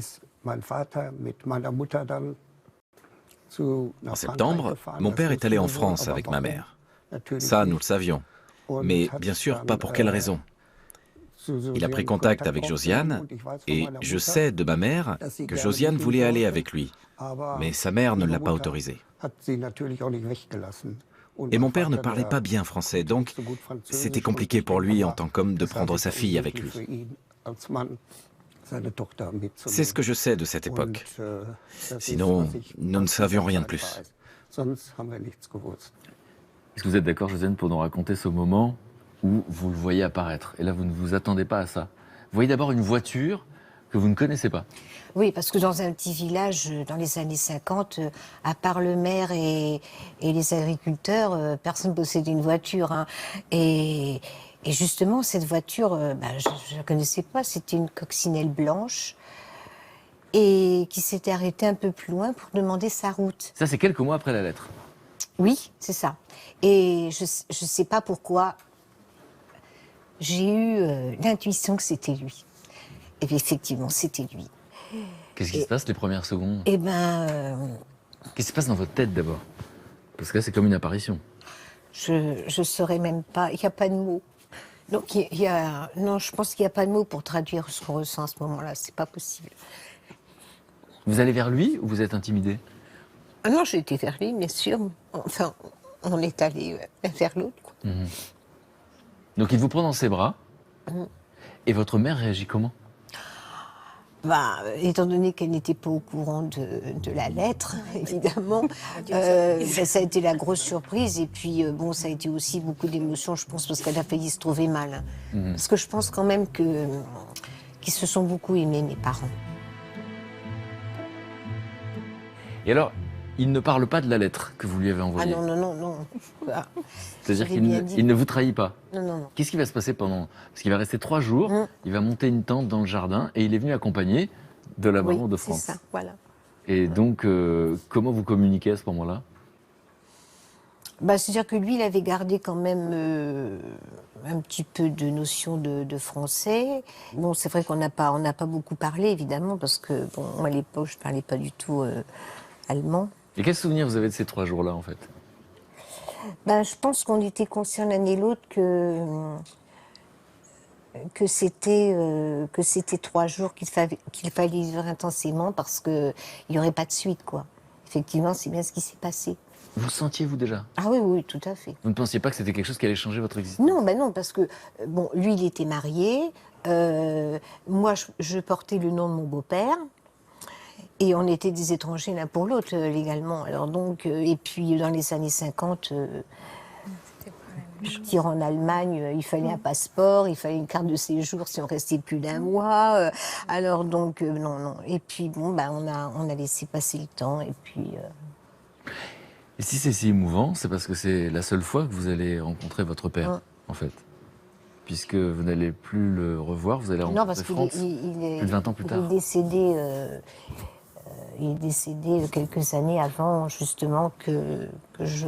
En septembre, mon père est allé en France avec ma mère. Ça, nous le savions. Mais bien sûr, pas pour quelle raison. Il a pris contact avec Josiane et je sais de ma mère que Josiane voulait aller avec lui, mais sa mère ne l'a pas autorisé. Et mon père ne parlait pas bien français, donc c'était compliqué pour lui en tant qu'homme de prendre sa fille avec lui. C'est ce que je sais de cette époque. Sinon, nous ne savions rien de plus. Est-ce que vous êtes d'accord, Josiane, pour nous raconter ce moment où vous le voyez apparaître? Et là, vous ne vous attendez pas à ça. Vous voyez d'abord une voiture que vous ne connaissez pas. Oui, parce que dans un petit village, dans les années 50, à part le maire et les agriculteurs, personne ne possédait une voiture. Hein. Et justement, cette voiture, je ne la connaissais pas. C'était une coccinelle blanche et qui s'était arrêtée un peu plus loin pour demander sa route. Ça, c'est quelques mois après la lettre. Oui, c'est ça. Et je ne sais pas pourquoi, j'ai eu l'intuition que c'était lui. Et bien, effectivement, c'était lui. Qu'est-ce qui se passe les premières secondes? Eh ben, Qu'est-ce qui se passe dans votre tête d'abord? Parce que là, c'est comme une apparition. je saurais même pas. Il n'y a pas de mots. Donc, non, je pense qu'il n'y a pas de mots pour traduire ce qu'on ressent à ce moment-là. C'est pas possible. Vous allez vers lui ou vous êtes intimidé? Ah non, j'ai été vers lui, bien sûr. Enfin, on est allé vers l'autre. Quoi. Mmh. Donc, il vous prend dans ses bras. Et votre mère réagit comment? Étant donné qu'elle n'était pas au courant de la lettre, évidemment, ça a été la grosse surprise. Et puis, ça a été aussi beaucoup d'émotions, je pense, parce qu'elle a failli se trouver mal. Hein. Parce que je pense quand même qu'ils se sont beaucoup aimés, mes parents. Et alors, il ne parle pas de la lettre que vous lui avez envoyée? Ah non. C'est-à-dire qu'il ne vous trahit pas? Non. Qu'est-ce qui va se passer pendant... Parce qu'il va rester 3 jours, il va monter une tente dans le jardin et il est venu accompagné de la maman de France. C'est ça, voilà. Et donc, comment vous communiquez à ce moment-là? C'est-à-dire que lui, il avait gardé quand même un petit peu de notion de français. Bon, c'est vrai qu'on n'a pas beaucoup parlé, évidemment, parce que, moi, à l'époque, je ne parlais pas du tout allemand. Et quel souvenir vous avez de ces 3 jours-là, en fait? Je pense qu'on était conscients l'un et l'autre que c'était 3 jours qu'il fallait vivre intensément parce qu'il n'y aurait pas de suite, quoi. Effectivement, c'est bien ce qui s'est passé. Vous sentiez, vous, déjà? Ah oui, tout à fait. Vous ne pensiez pas que c'était quelque chose qui allait changer votre existence? Non, parce que, lui, il était marié. Moi, je portais le nom de mon beau-père. Et on était des étrangers l'un pour l'autre, légalement. Alors donc, et puis, dans les années 50, partir en Allemagne, il fallait un passeport, il fallait une carte de séjour si on restait plus d'1 mois. Alors donc, non. Et puis, on a laissé passer le temps, et puis... Et si c'est si émouvant, c'est parce que c'est la seule fois que vous allez rencontrer votre père, en fait. Puisque vous n'allez plus le revoir, vous allez rencontrer Franz plus de 20 ans plus tard. Il est décédé quelques années avant, justement, que je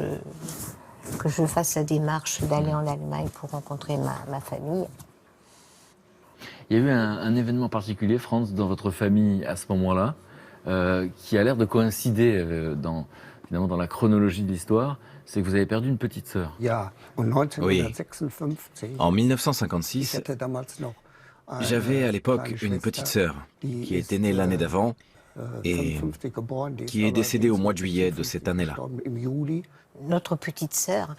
fasse la démarche d'aller en Allemagne pour rencontrer ma famille. Il y a eu un événement particulier, Franz, dans votre famille à ce moment-là, qui a l'air de coïncider finalement dans la chronologie de l'histoire, c'est que vous avez perdu une petite sœur. Oui. En 1956, j'avais à l'époque une petite sœur qui était née l'année d'avant et qui est décédée au mois de juillet de cette année-là. Notre petite sœur,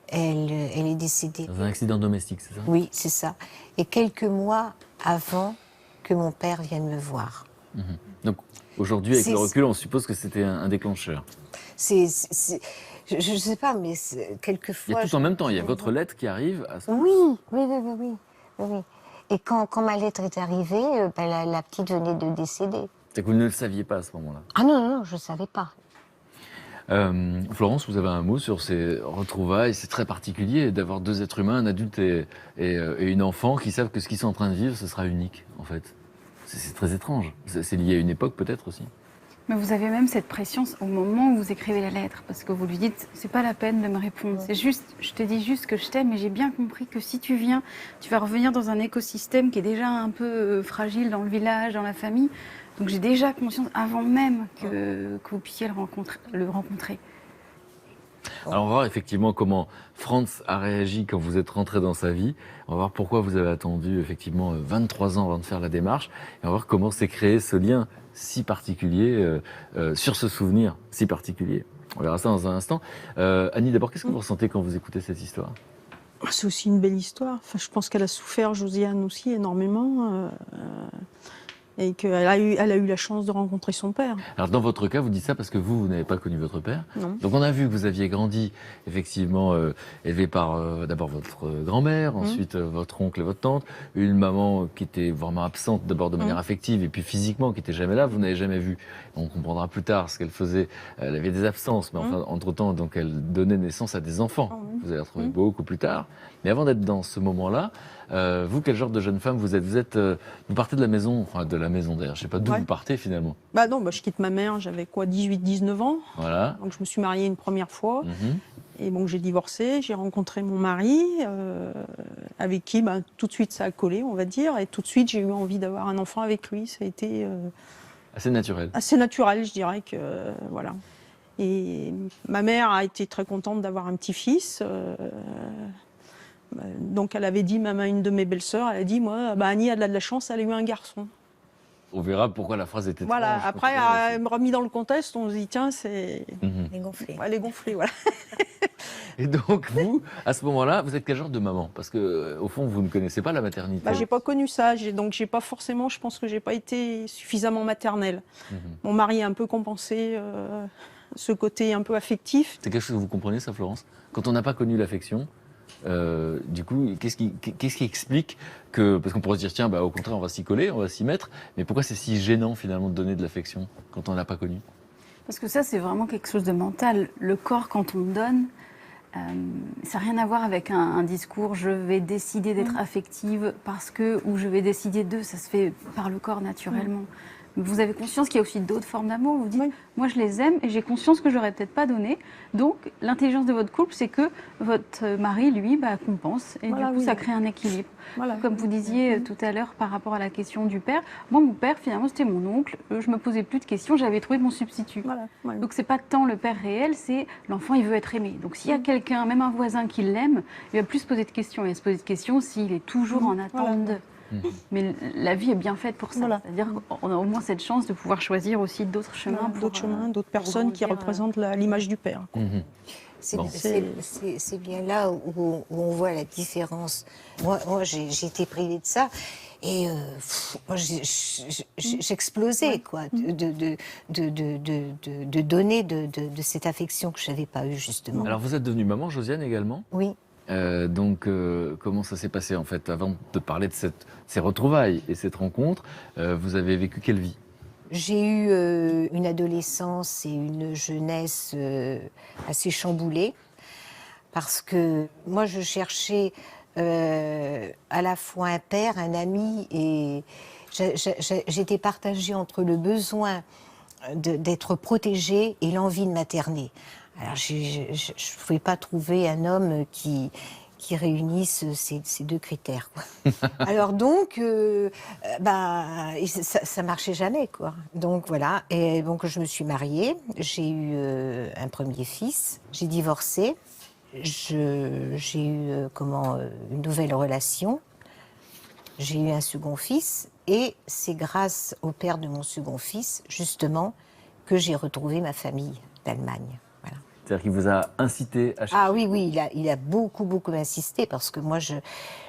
elle est décédée. Dans un accident domestique, c'est ça? Oui, c'est ça. Et quelques mois avant que mon père vienne me voir. Donc aujourd'hui, avec le recul, on suppose que c'était un déclencheur. Je ne sais pas, mais quelquefois... Il y a tout en même temps, il y a votre lettre qui arrive à ce Oui. Et quand ma lettre est arrivée, la petite venait de décéder. C'est que vous ne le saviez pas à ce moment-là? Ah non, je ne savais pas. Florence, vous avez un mot sur ces retrouvailles? C'est très particulier d'avoir 2 êtres humains, un adulte et une enfant, qui savent que ce qu'ils sont en train de vivre, ce sera unique, en fait. C'est très étrange. C'est lié à une époque, peut-être, aussi? Mais vous avez même cette pression au moment où vous écrivez la lettre, parce que vous lui dites, c'est pas la peine de me répondre, c'est juste, je te dis juste que je t'aime, mais j'ai bien compris que si tu viens, tu vas revenir dans un écosystème qui est déjà un peu fragile dans le village, dans la famille. Donc j'ai déjà conscience, avant même que vous puissiez le rencontrer. Alors on va voir effectivement comment Franz a réagi quand vous êtes rentré dans sa vie. On va voir pourquoi vous avez attendu effectivement 23 ans avant de faire la démarche. Et on va voir comment s'est créé ce lien si particulier, sur ce souvenir si particulier. On verra ça dans un instant. Annie, d'abord, qu'est-ce que vous ressentez quand vous écoutez cette histoire ? C'est aussi une belle histoire. Enfin, je pense qu'elle a souffert, Josiane aussi, énormément. Et qu'elle a eu la chance de rencontrer son père. Alors dans votre cas, vous dites ça parce que vous n'avez pas connu votre père. Non. Donc on a vu que vous aviez grandi, effectivement, élevé par d'abord votre grand-mère, ensuite votre oncle et votre tante, une maman qui était vraiment absente d'abord de manière affective et puis physiquement qui n'était jamais là, vous n'avez jamais vu. On comprendra plus tard ce qu'elle faisait. Elle avait des absences, mais enfin, entre-temps, donc elle donnait naissance à des enfants. Vous allez retrouver beaucoup plus tard. Mais avant d'être dans ce moment-là, vous, quel genre de jeune femme vous êtes vous partez de la maison, enfin de la maison d'ailleurs, je ne sais pas d'où vous partez finalement. Bah non, je quitte ma mère, j'avais quoi, 18-19 ans. Voilà. Donc je me suis mariée une première fois. Et bon, j'ai divorcé, j'ai rencontré mon mari, avec qui tout de suite ça a collé, on va dire. Et tout de suite, j'ai eu envie d'avoir un enfant avec lui. Ça a été assez naturel. Assez naturel, je dirais que voilà. Et ma mère a été très contente d'avoir un petit-fils. Donc elle avait dit, même à une de mes belles-sœurs, elle a dit, moi, Annie a de la chance, elle a eu un garçon. On verra pourquoi la phrase était voilà. étrange. Après, elle me remis dans le contexte, on se dit, tiens, c'est... Elle est gonflée. Elle est gonflée, voilà. Et donc vous, à ce moment-là, vous êtes quel genre de maman? Parce que au fond, vous ne connaissez pas la maternité. J'ai pas connu ça, donc j'ai pas forcément, je pense que j'ai pas été suffisamment maternelle. Mon mari a un peu compensé ce côté un peu affectif. C'est quelque chose que vous comprenez ça, Florence? Quand on n'a pas connu l'affection, du coup, qu'est-ce qui explique que... Parce qu'on pourrait se dire, tiens, au contraire, on va s'y coller, on va s'y mettre. Mais pourquoi c'est si gênant, finalement, de donner de l'affection quand on n'a pas connu? Parce que ça, c'est vraiment quelque chose de mental. Le corps, quand on donne, ça n'a rien à voir avec un discours « je vais décider d'être affective parce que » ou « je vais décider de », ça se fait par le corps naturellement. Vous avez conscience qu'il y a aussi d'autres formes d'amour. Vous dites, moi je les aime et j'ai conscience que je n'aurais peut-être pas donné. Donc l'intelligence de votre couple, c'est que votre mari, lui, compense. Et du coup, ça crée un équilibre. Voilà. Comme vous disiez tout à l'heure par rapport à la question du père. Moi, mon père, finalement, c'était mon oncle. Je ne me posais plus de questions. J'avais trouvé mon substitut. Donc ce n'est pas tant le père réel, c'est l'enfant, il veut être aimé. Donc s'il y a quelqu'un, même un voisin qui l'aime, il va plus se poser de questions. Il va se poser de questions s'il est toujours en attente de... Mais la vie est bien faite pour ça. C'est-à-dire qu'on a au moins cette chance de pouvoir choisir aussi d'autres chemins. D'autres personnes qui représentent l'image du père. C'est bien là où on voit la différence. Moi j'ai été privée de ça. Et moi, j'explosais, quoi, de donner de cette affection que je n'avais pas eue, justement. Alors, vous êtes devenue maman, Josiane, également? Oui. Donc, comment ça s'est passé, en fait? Avant de parler de ces retrouvailles et cette rencontre, vous avez vécu quelle vie? J'ai eu une adolescence et une jeunesse assez chamboulées, parce que moi, je cherchais à la fois un père, un ami, et j'étais partagée entre le besoin d'être protégée et l'envie de materner. Alors, je ne pouvais pas trouver un homme qui réunisse ces deux critères, quoi. Alors donc, ça marchait jamais, quoi. Donc voilà, et donc je me suis mariée, j'ai eu un premier fils, j'ai divorcé, j'ai eu une nouvelle relation, j'ai eu un second fils, et c'est grâce au père de mon second fils, justement, que j'ai retrouvé ma famille d'Allemagne. C'est-à-dire qu'il vous a incité à chercher... Ah oui, il a beaucoup insisté, parce que moi,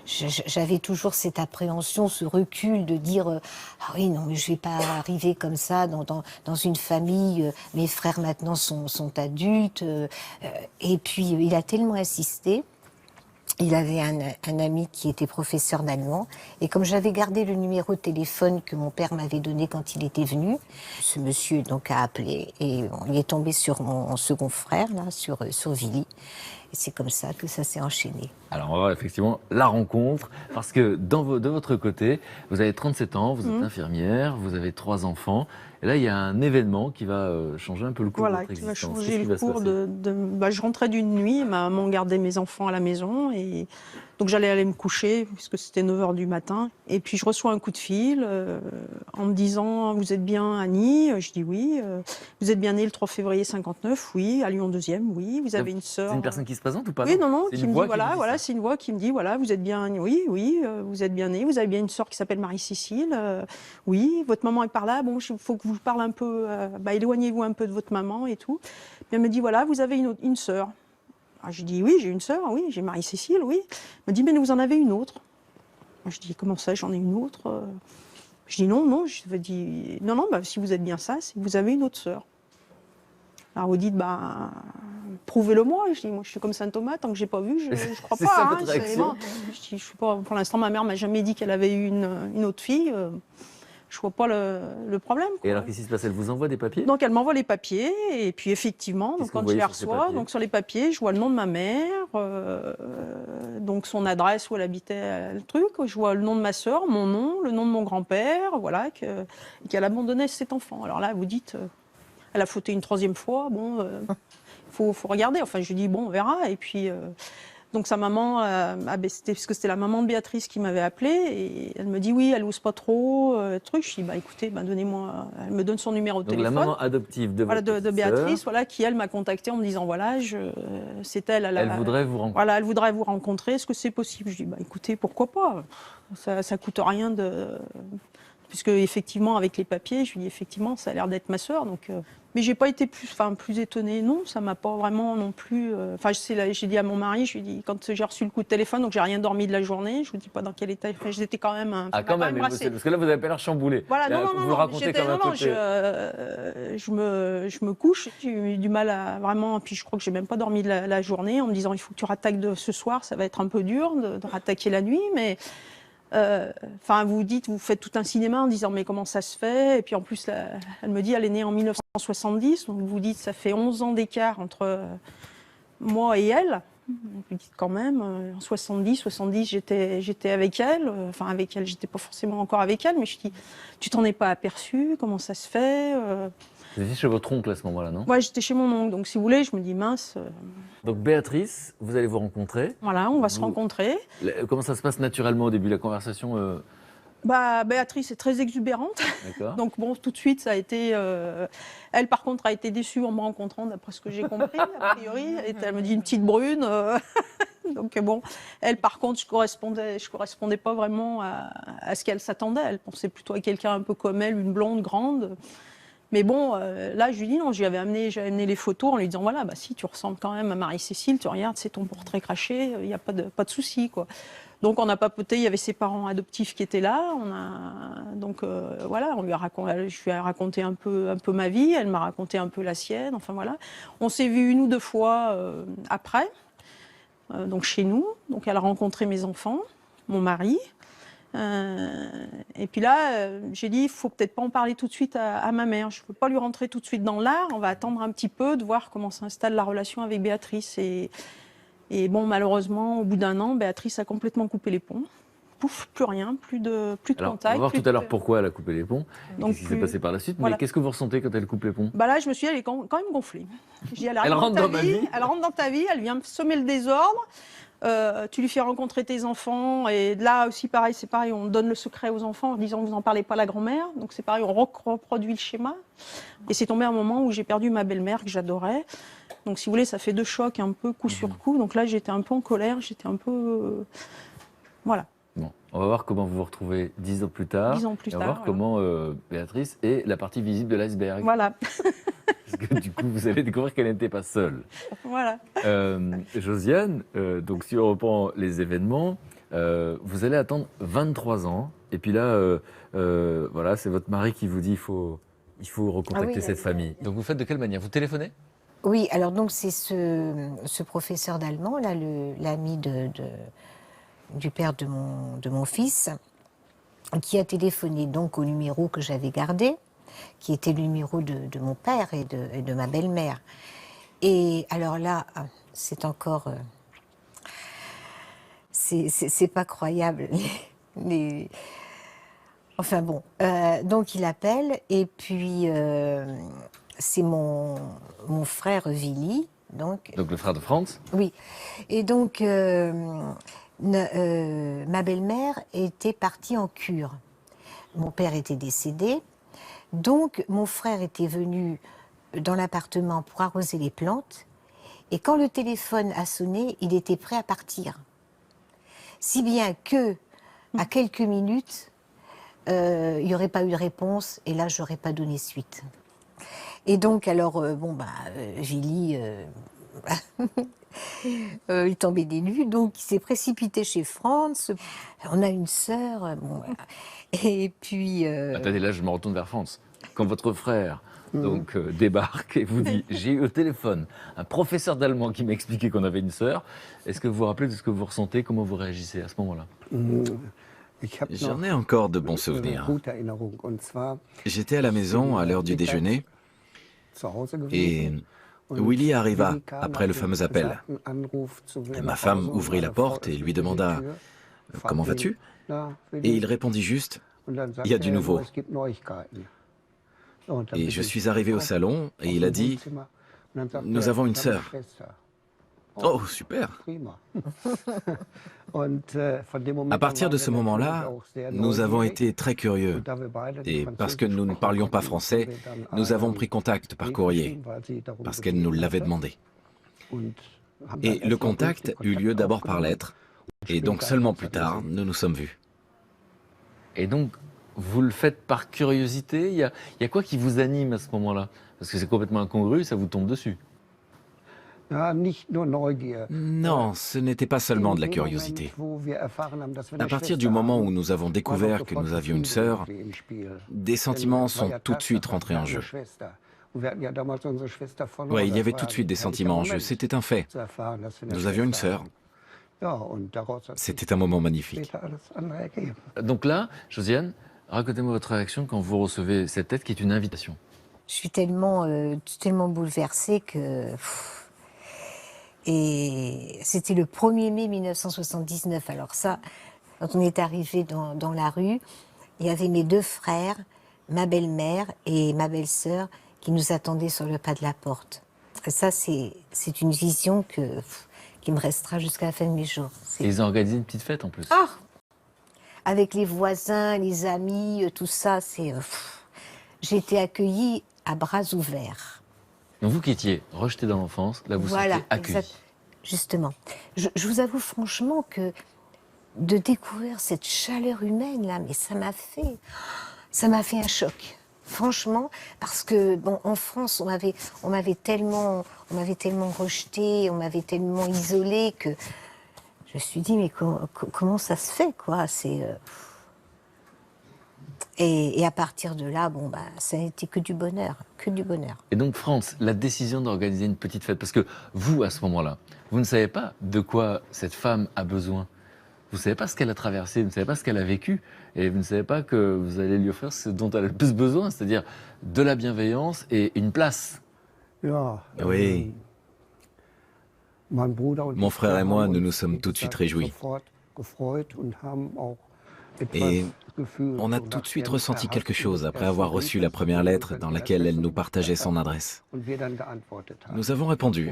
j'avais toujours cette appréhension, ce recul de dire ah oui, non, mais je ne vais pas arriver comme ça dans une famille, mes frères maintenant sont adultes. Et puis, il a tellement insisté. Il avait un ami qui était professeur d'allemand, et comme j'avais gardé le numéro de téléphone que mon père m'avait donné quand il était venu, ce monsieur donc a appelé, et on est tombé sur mon second frère, là, sur Villy, et c'est comme ça que ça s'est enchaîné. Alors on va voir effectivement la rencontre, parce que de votre côté, vous avez 37 ans, vous êtes infirmière, vous avez 3 enfants, et là il y a un événement qui va changer un peu le cours de votre existence. Voilà, qui va changer le cours je rentrais d'une nuit, ma maman gardait mes enfants à la maison, et Donc j'allais aller me coucher, puisque c'était 9h du matin. Et puis je reçois un coup de fil en me disant « Vous êtes bien Annie ?» Je dis « Oui. »« Vous êtes bien née le 3 février 59 ?»« Oui. »« À Lyon 2e ?»« Oui. »« Vous avez une sœur ?» C'est une personne qui se présente ou pas? Oui, non, C'est qui une me voix dit qui vous dit voilà, ça. c'est une voix qui me dit voilà, vous êtes bien, oui, vous êtes bien née, vous avez bien une sœur qui s'appelle Marie-Cécile, oui, votre maman est par là, bon, il faut que vous parlez un peu, éloignez-vous un peu de votre maman et tout. Puis elle me dit voilà, vous avez une sœur. Alors, je dis oui, j'ai une sœur, oui, j'ai Marie-Cécile, oui. Elle me dit mais vous en avez une autre. Je dis comment ça, j'en ai une autre? Je dis non, je dis non, si vous êtes bien ça, c'est que vous avez une autre sœur. Alors vous dites prouvez-le moi. Je dis moi je suis comme Saint Thomas, tant que j'ai pas vu, je crois C'est pas. ça votre réaction? Bon. Je dis, je suis pas. Pour l'instant, ma mère m'a jamais dit qu'elle avait eu une autre fille. Je vois pas le problème. Quoi. Et alors qu'est-ce qui se passe? Elle vous envoie des papiers? Donc elle m'envoie les papiers et puis effectivement, donc, quand je les reçois, donc sur les papiers, je vois le nom de ma mère, donc son adresse où elle habitait, le truc. Je vois le nom de ma sœur, mon nom, le nom de mon grand-père, voilà, qu'elle abandonnait cet enfant. Alors là, vous dites. Elle a fauté une 3e fois, bon, faut regarder. Enfin, je lui dis, bon, on verra. Et puis, donc sa maman, parce que c'était la maman de Béatrice qui m'avait appelée, et elle me dit, oui, elle n'ose pas trop, truc. Je dis, écoutez, donnez-moi, elle me donne son numéro de téléphone. Donc la maman adoptive de votre de Béatrice, sœur, voilà, qui elle m'a contactée en me disant, voilà, c'est elle. elle voudrait vous rencontrer. Voilà, elle voudrait vous rencontrer. Est-ce que c'est possible? Je dis, écoutez, pourquoi pas? Ça coûte rien puisque effectivement avec les papiers, je lui dis effectivement ça a l'air d'être ma sœur, donc mais j'ai pas été plus étonnée, non, ça m'a pas vraiment non plus. J'ai dit à mon mari, je lui dis quand j'ai reçu le coup de téléphone, donc j'ai rien dormi de la journée, je vous dis pas dans quel état, j'étais quand même. Quand même, parce que là vous avez pas l'air chamboulé. Voilà, vous le racontez comme un côté. je me couche, j'ai eu du mal à vraiment, puis je crois que j'ai même pas dormi de la journée en me disant il faut que tu rattaques ce soir, ça va être un peu dur de rattaquer la nuit, mais. Vous faites tout un cinéma en disant mais comment ça se fait? Et puis en plus, elle me dit elle est née en 1970, donc vous dites ça fait 11 ans d'écart entre moi et elle. Vous dites quand même, en 70, j'étais avec elle. Avec elle, j'étais pas forcément encore avec elle, mais je dis tu t'en es pas aperçu? Comment ça se fait? Vous étiez chez votre oncle à ce moment-là, non? Ouais, j'étais chez mon oncle, donc si vous voulez, je me dis mince. Donc Béatrice, vous allez vous rencontrer. Voilà, on va se rencontrer. Comment ça se passe naturellement au début, la conversation Béatrice est très exubérante. D'accord. Donc bon, tout de suite, ça a été... Elle, par contre, a été déçue en me rencontrant, d'après ce que j'ai compris, a priori. Elle me dit une petite brune. Donc bon, elle, par contre, je correspondais pas vraiment à ce qu'elle s'attendait. Elle pensait plutôt à quelqu'un un peu comme elle, une blonde grande. Mais bon, là, je lui dis non, j'avais amené les photos en lui disant voilà, si tu ressembles quand même à Marie-Cécile, tu regardes, c'est ton portrait craché, il n'y a pas de souci, quoi. Donc on a papoté, il y avait ses parents adoptifs qui étaient là, voilà, je lui ai raconté un peu ma vie, elle m'a raconté un peu la sienne, enfin voilà. On s'est vu 1 ou 2 fois après, donc chez nous, donc elle a rencontré mes enfants, mon mari. Et puis là, j'ai dit, il faut peut-être pas en parler tout de suite à ma mère. Je ne peux pas lui rentrer tout de suite dans l'art. On va attendre un petit peu de voir comment s'installe la relation avec Béatrice. Et bon, malheureusement, au bout d'1 an, Béatrice a complètement coupé les ponts. Pouf, plus rien, plus de contact. On va voir tout à l'heure pourquoi elle a coupé les ponts, qu'est-ce qui s'est passé par la suite. Voilà. Mais qu'est-ce que vous ressentez quand elle coupe les ponts? Là, je me suis dit, elle est quand même gonflée. Je dis, elle rentre dans ma vie. Elle rentre dans ta vie, elle vient semer le désordre. Tu lui fais rencontrer tes enfants et là aussi c'est pareil, on donne le secret aux enfants en disant vous n'en parlez pas à la grand-mère, donc c'est pareil, on reproduit le schéma. Et c'est tombé un moment où j'ai perdu ma belle-mère que j'adorais, donc si vous voulez ça fait 2 chocs un peu coup sur coup, donc là j'étais un peu en colère, j'étais un peu... voilà. Bon, on va voir comment vous vous retrouvez 10 ans plus tard. 10 ans plus et on va tard, voir comment Béatrice est la partie visible de l'iceberg. Voilà. Parce que du coup, vous allez découvrir qu'elle n'était pas seule. Voilà. Josiane, donc si on reprend les événements, vous allez attendre 23 ans. Et puis là, voilà, c'est votre mari qui vous dit il faut recontacter cette famille. Donc vous faites de quelle manière? Vous téléphonez? Oui, alors donc c'est ce professeur d'allemand, là, l'ami du père de mon fils, qui a téléphoné donc au numéro que j'avais gardé, qui était le numéro de mon père et de ma belle-mère. Et alors là, c'est encore... c'est pas croyable. Enfin bon, donc il appelle, et puis c'est mon frère Willy, Donc le frère de Franz? Oui. Et donc, ma belle-mère était partie en cure. Mon père était décédé. Donc, mon frère était venu dans l'appartement pour arroser les plantes. Et quand le téléphone a sonné, il était prêt à partir. Si bien que, à quelques minutes, il n'y aurait pas eu de réponse. Et là, je n'aurais pas donné suite. Et donc, alors, Gilly, il tombait des nues, donc il s'est précipité chez Franz. On a une sœur, et puis... Attendez, là, je me retourne vers Franz. Quand votre frère donc, débarque et vous dit « J'ai eu au téléphone un professeur d'allemand qui m'a expliqué qu'on avait une sœur », est-ce que vous vous rappelez de ce que vous ressentez, comment vous réagissez à ce moment-là? J'en ai encore de bons souvenirs. J'étais à la maison à l'heure du déjeuner et Willy arriva après le fameux appel. Et ma femme ouvrit la porte et lui demanda « Comment vas-tu » Et il répondit juste « Il y a du nouveau ». Et je suis arrivé au salon et il a dit « Nous avons une sœur ». Oh, super! À partir de ce moment-là, nous avons été très curieux. Et parce que nous ne parlions pas français, nous avons pris contact par courrier, parce qu'elle nous l'avait demandé. Et le contact eut lieu d'abord par lettre, et donc seulement plus tard, nous nous sommes vus. Et donc, vous le faites par curiosité? Il y a quoi qui vous anime à ce moment-là? Parce que c'est complètement incongru, ça vous tombe dessus. Non, ce n'était pas seulement de la curiosité. À partir du moment où nous avons découvert que nous avions une sœur, des sentiments sont tout de suite rentrés en jeu. Oui, il y avait tout de suite des sentiments en jeu, c'était un fait. Nous avions une sœur. C'était un moment magnifique. Donc là, Josiane, racontez-moi votre réaction quand vous recevez cette lettre qui est une invitation. Je suis tellement bouleversée que... Et c'était le 1er mai 1979. Alors ça, quand on est arrivé dans la rue, il y avait mes 2 frères, ma belle-mère et ma belle-sœur qui nous attendaient sur le pas de la porte. Et ça, c'est une vision qui me restera jusqu'à la fin de mes jours. Et ils ont organisé une petite fête en plus. Ah, avec les voisins, les amis, tout ça, j'ai été accueillie à bras ouverts. Donc vous qui étiez rejeté dans l'enfance, là vous serez accueilli. Justement. Je vous avoue franchement que de découvrir cette chaleur humaine là, mais ça m'a fait un choc. Franchement, parce que bon, en France, on m'avait tellement rejeté, on m'avait tellement isolée que je me suis dit mais comment ça se fait quoi? Et à partir de là, ça n'a été que du bonheur, que du bonheur. Et donc, Franz, la décision d'organiser une petite fête, parce que vous, à ce moment-là, vous ne savez pas de quoi cette femme a besoin. Vous ne savez pas ce qu'elle a traversé, vous ne savez pas ce qu'elle a vécu, et vous ne savez pas que vous allez lui offrir ce dont elle a le plus besoin, c'est-à-dire de la bienveillance et une place. Oui. Mon frère et moi, nous nous sommes tout de suite réjouis. Et on a tout de suite ressenti quelque chose après avoir reçu la première lettre dans laquelle elle nous partageait son adresse. Nous avons répondu.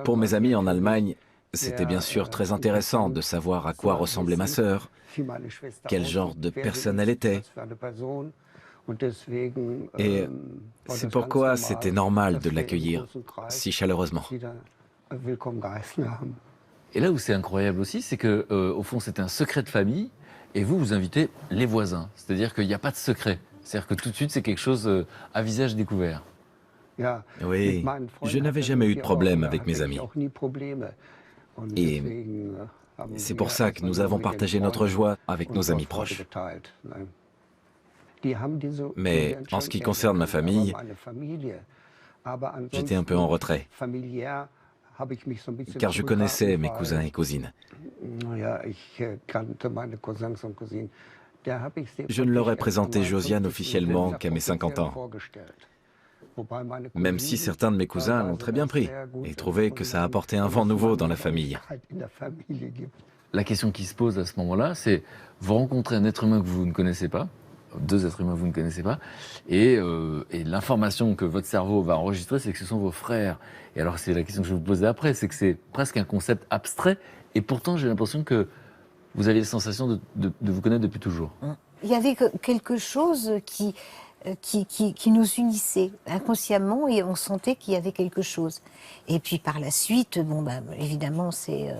Pour mes amis en Allemagne, c'était bien sûr très intéressant de savoir à quoi ressemblait ma sœur, quel genre de personne elle était. Et c'est pourquoi c'était normal de l'accueillir si chaleureusement. Et là où c'est incroyable aussi, c'est que au fond, c'est un secret de famille, et vous invitez les voisins. C'est-à-dire qu'il n'y a pas de secret. C'est-à-dire que tout de suite, c'est quelque chose à visage découvert. Oui, je n'avais jamais eu de problème avec mes amis. Et c'est pour ça que nous avons partagé notre joie avec nos amis proches. Mais en ce qui concerne ma famille, j'étais un peu en retrait. Car je connaissais mes cousins et cousines. Je ne leur ai présenté Josiane officiellement qu'à mes 50 ans. Même si certains de mes cousins l'ont très bien pris et trouvaient que ça apportait un vent nouveau dans la famille. La question qui se pose à ce moment-là, c'est vous rencontrez un être humain que vous ne connaissez pas, 2 êtres humains que vous ne connaissez pas, et l'information que votre cerveau va enregistrer, c'est que ce sont vos frères. Et alors c'est la question que je vais vous poser après, c'est que c'est presque un concept abstrait, et pourtant j'ai l'impression que vous aviez la sensation de vous connaître depuis toujours. Il y avait quelque chose qui nous unissait inconsciemment, et on sentait qu'il y avait quelque chose. Et puis par la suite, évidemment, c'est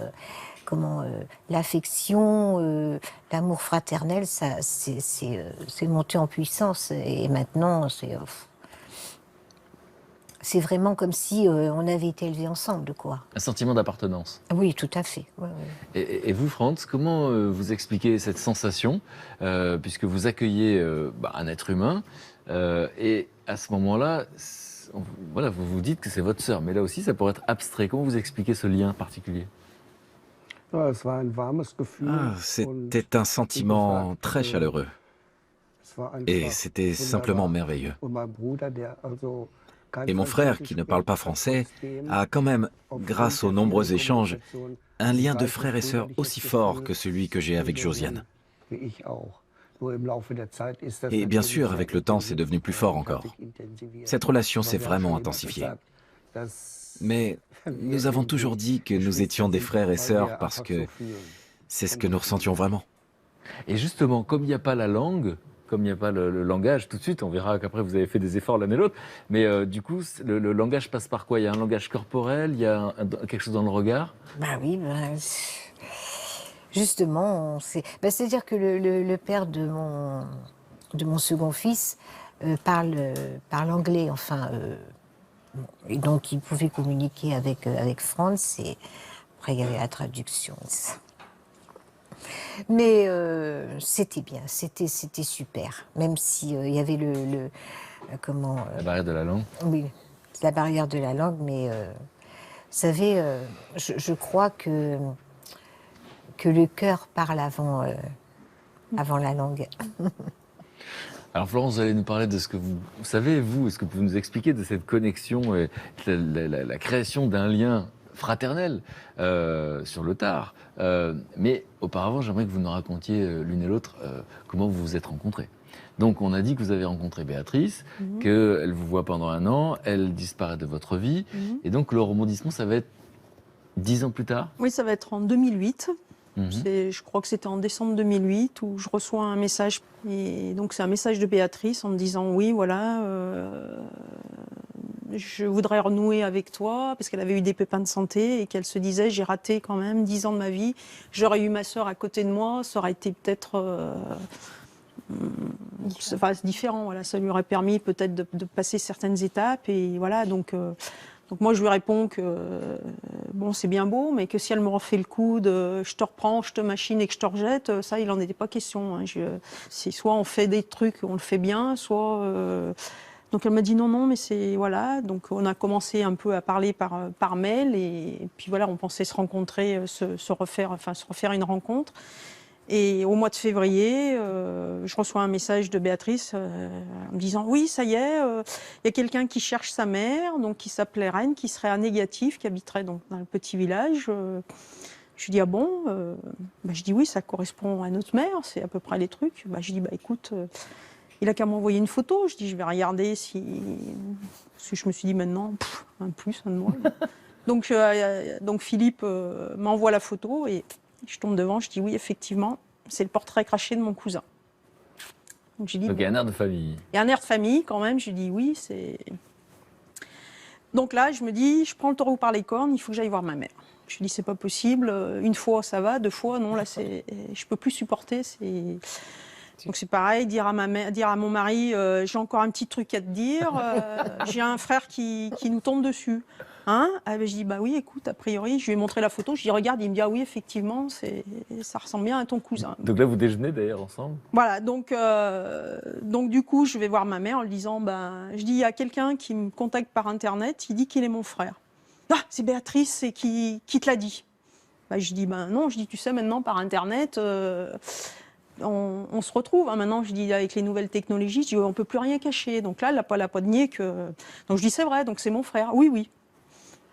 l'affection, l'amour fraternel, ça, c'est monté en puissance. Et maintenant, c'est vraiment comme si on avait été élevés ensemble, quoi. Un sentiment d'appartenance. Oui, tout à fait. Ouais. Et vous, Franz, comment vous expliquez cette sensation, puisque vous accueillez un être humain, et à ce moment-là, voilà, vous vous dites que c'est votre sœur, mais là aussi, ça pourrait être abstrait. Comment vous expliquez ce lien particulier ? C'était un sentiment très chaleureux. Et c'était simplement merveilleux. Et mon frère, qui ne parle pas français, a quand même, grâce aux nombreux échanges, un lien de frère et sœur aussi fort que celui que j'ai avec Josiane. Et bien sûr, avec le temps, c'est devenu plus fort encore. Cette relation s'est vraiment intensifiée. Mais nous avons toujours dit que nous étions des frères et sœurs parce que c'est ce que nous ressentions vraiment. Et justement, comme il n'y a pas la langue, comme il n'y a pas le langage, tout de suite, on verra qu'après vous avez fait des efforts l'un et l'autre, mais du coup, le langage passe par quoi ? Il y a un langage corporel, il y a quelque chose dans le regard ? Oui, justement, c'est-à-dire que le père de mon second fils parle anglais, enfin, et donc il pouvait communiquer avec Franz, et après il y avait la traduction. Mais c'était bien, c'était super, même si il y avait la barrière de la langue. Oui, la barrière de la langue, mais vous savez, je crois que le cœur parle avant la langue. Alors Florence, vous allez nous parler de ce que vous savez, vous, est-ce que vous pouvez nous expliquer de cette connexion et la création d'un lien fraternel sur le tard. Mais auparavant, j'aimerais que vous nous racontiez l'une et l'autre comment vous vous êtes rencontrés. Donc on a dit que vous avez rencontré Béatrice, qu'elle vous voit pendant 1 an, elle disparaît de votre vie, et donc le rebondissement, ça va être 10 ans plus tard ? Oui, ça va être en 2008. Je crois que c'était en décembre 2008 où je reçois un message. Et donc c'est un message de Béatrice en me disant oui, voilà, je voudrais renouer avec toi, parce qu'elle avait eu des pépins de santé et qu'elle se disait j'ai raté quand même 10 ans de ma vie. J'aurais eu ma sœur à côté de moi, ça aurait été peut-être différent. Voilà, ça lui aurait permis peut-être de passer certaines étapes. Et voilà, donc moi, je lui réponds que bon, c'est bien beau, mais que si elle me refait le coup de je te reprends, je te machine et que je te rejette, ça, il n'en était pas question. Hein. C'est soit on fait des trucs, on le fait bien, soit... Donc elle m'a dit non, mais c'est... Voilà, donc on a commencé un peu à parler par mail, et puis voilà, on pensait se rencontrer, se refaire une rencontre. Et au mois de février, je reçois un message de Béatrice en me disant « Oui, ça y est, il y a quelqu'un qui cherche sa mère, donc qui s'appelait Reine, qui serait à Négatif, qui habiterait donc dans le petit village. » Je lui dis « Ah bon ?» Je dis « Oui, ça correspond à notre mère, c'est à peu près les trucs. » Je dis « Écoute, il a qu'à m'envoyer une photo. » Je dis « Je vais regarder si... » Parce que je me suis dit maintenant, un plus, un de moins. Donc Philippe m'envoie la photo et... Je tombe devant, je dis oui, effectivement, c'est le portrait craché de mon cousin. Donc il y a un air de famille. Il y a un air de famille quand même, je dis oui, c'est... Donc là, je me dis, je prends le taureau par les cornes, il faut que j'aille voir ma mère. Je lui dis, c'est pas possible, 1 fois ça va, 2 fois, non, là, je peux plus supporter, c'est... Donc c'est pareil, dire à mon mari, j'ai encore un petit truc à te dire, j'ai un frère qui nous tombe dessus. Hein? Je dis bah oui, écoute, a priori, je lui ai montré la photo, je dis regarde, il me dit ah oui, effectivement, ça ressemble bien à ton cousin. Donc là, vous déjeunez d'ailleurs ensemble? Voilà, donc du coup, je vais voir ma mère en lui disant je dis il y a quelqu'un qui me contacte par internet, il dit qu'il est mon frère. Ah, c'est Béatrice qui te l'a dit. Je dis non, je dis tu sais maintenant par internet. On se retrouve. Hein, maintenant, je dis avec les nouvelles technologies, je dis, on peut plus rien cacher. Donc là, elle n'a pas nié que. Donc je dis c'est vrai, donc c'est mon frère. Oui.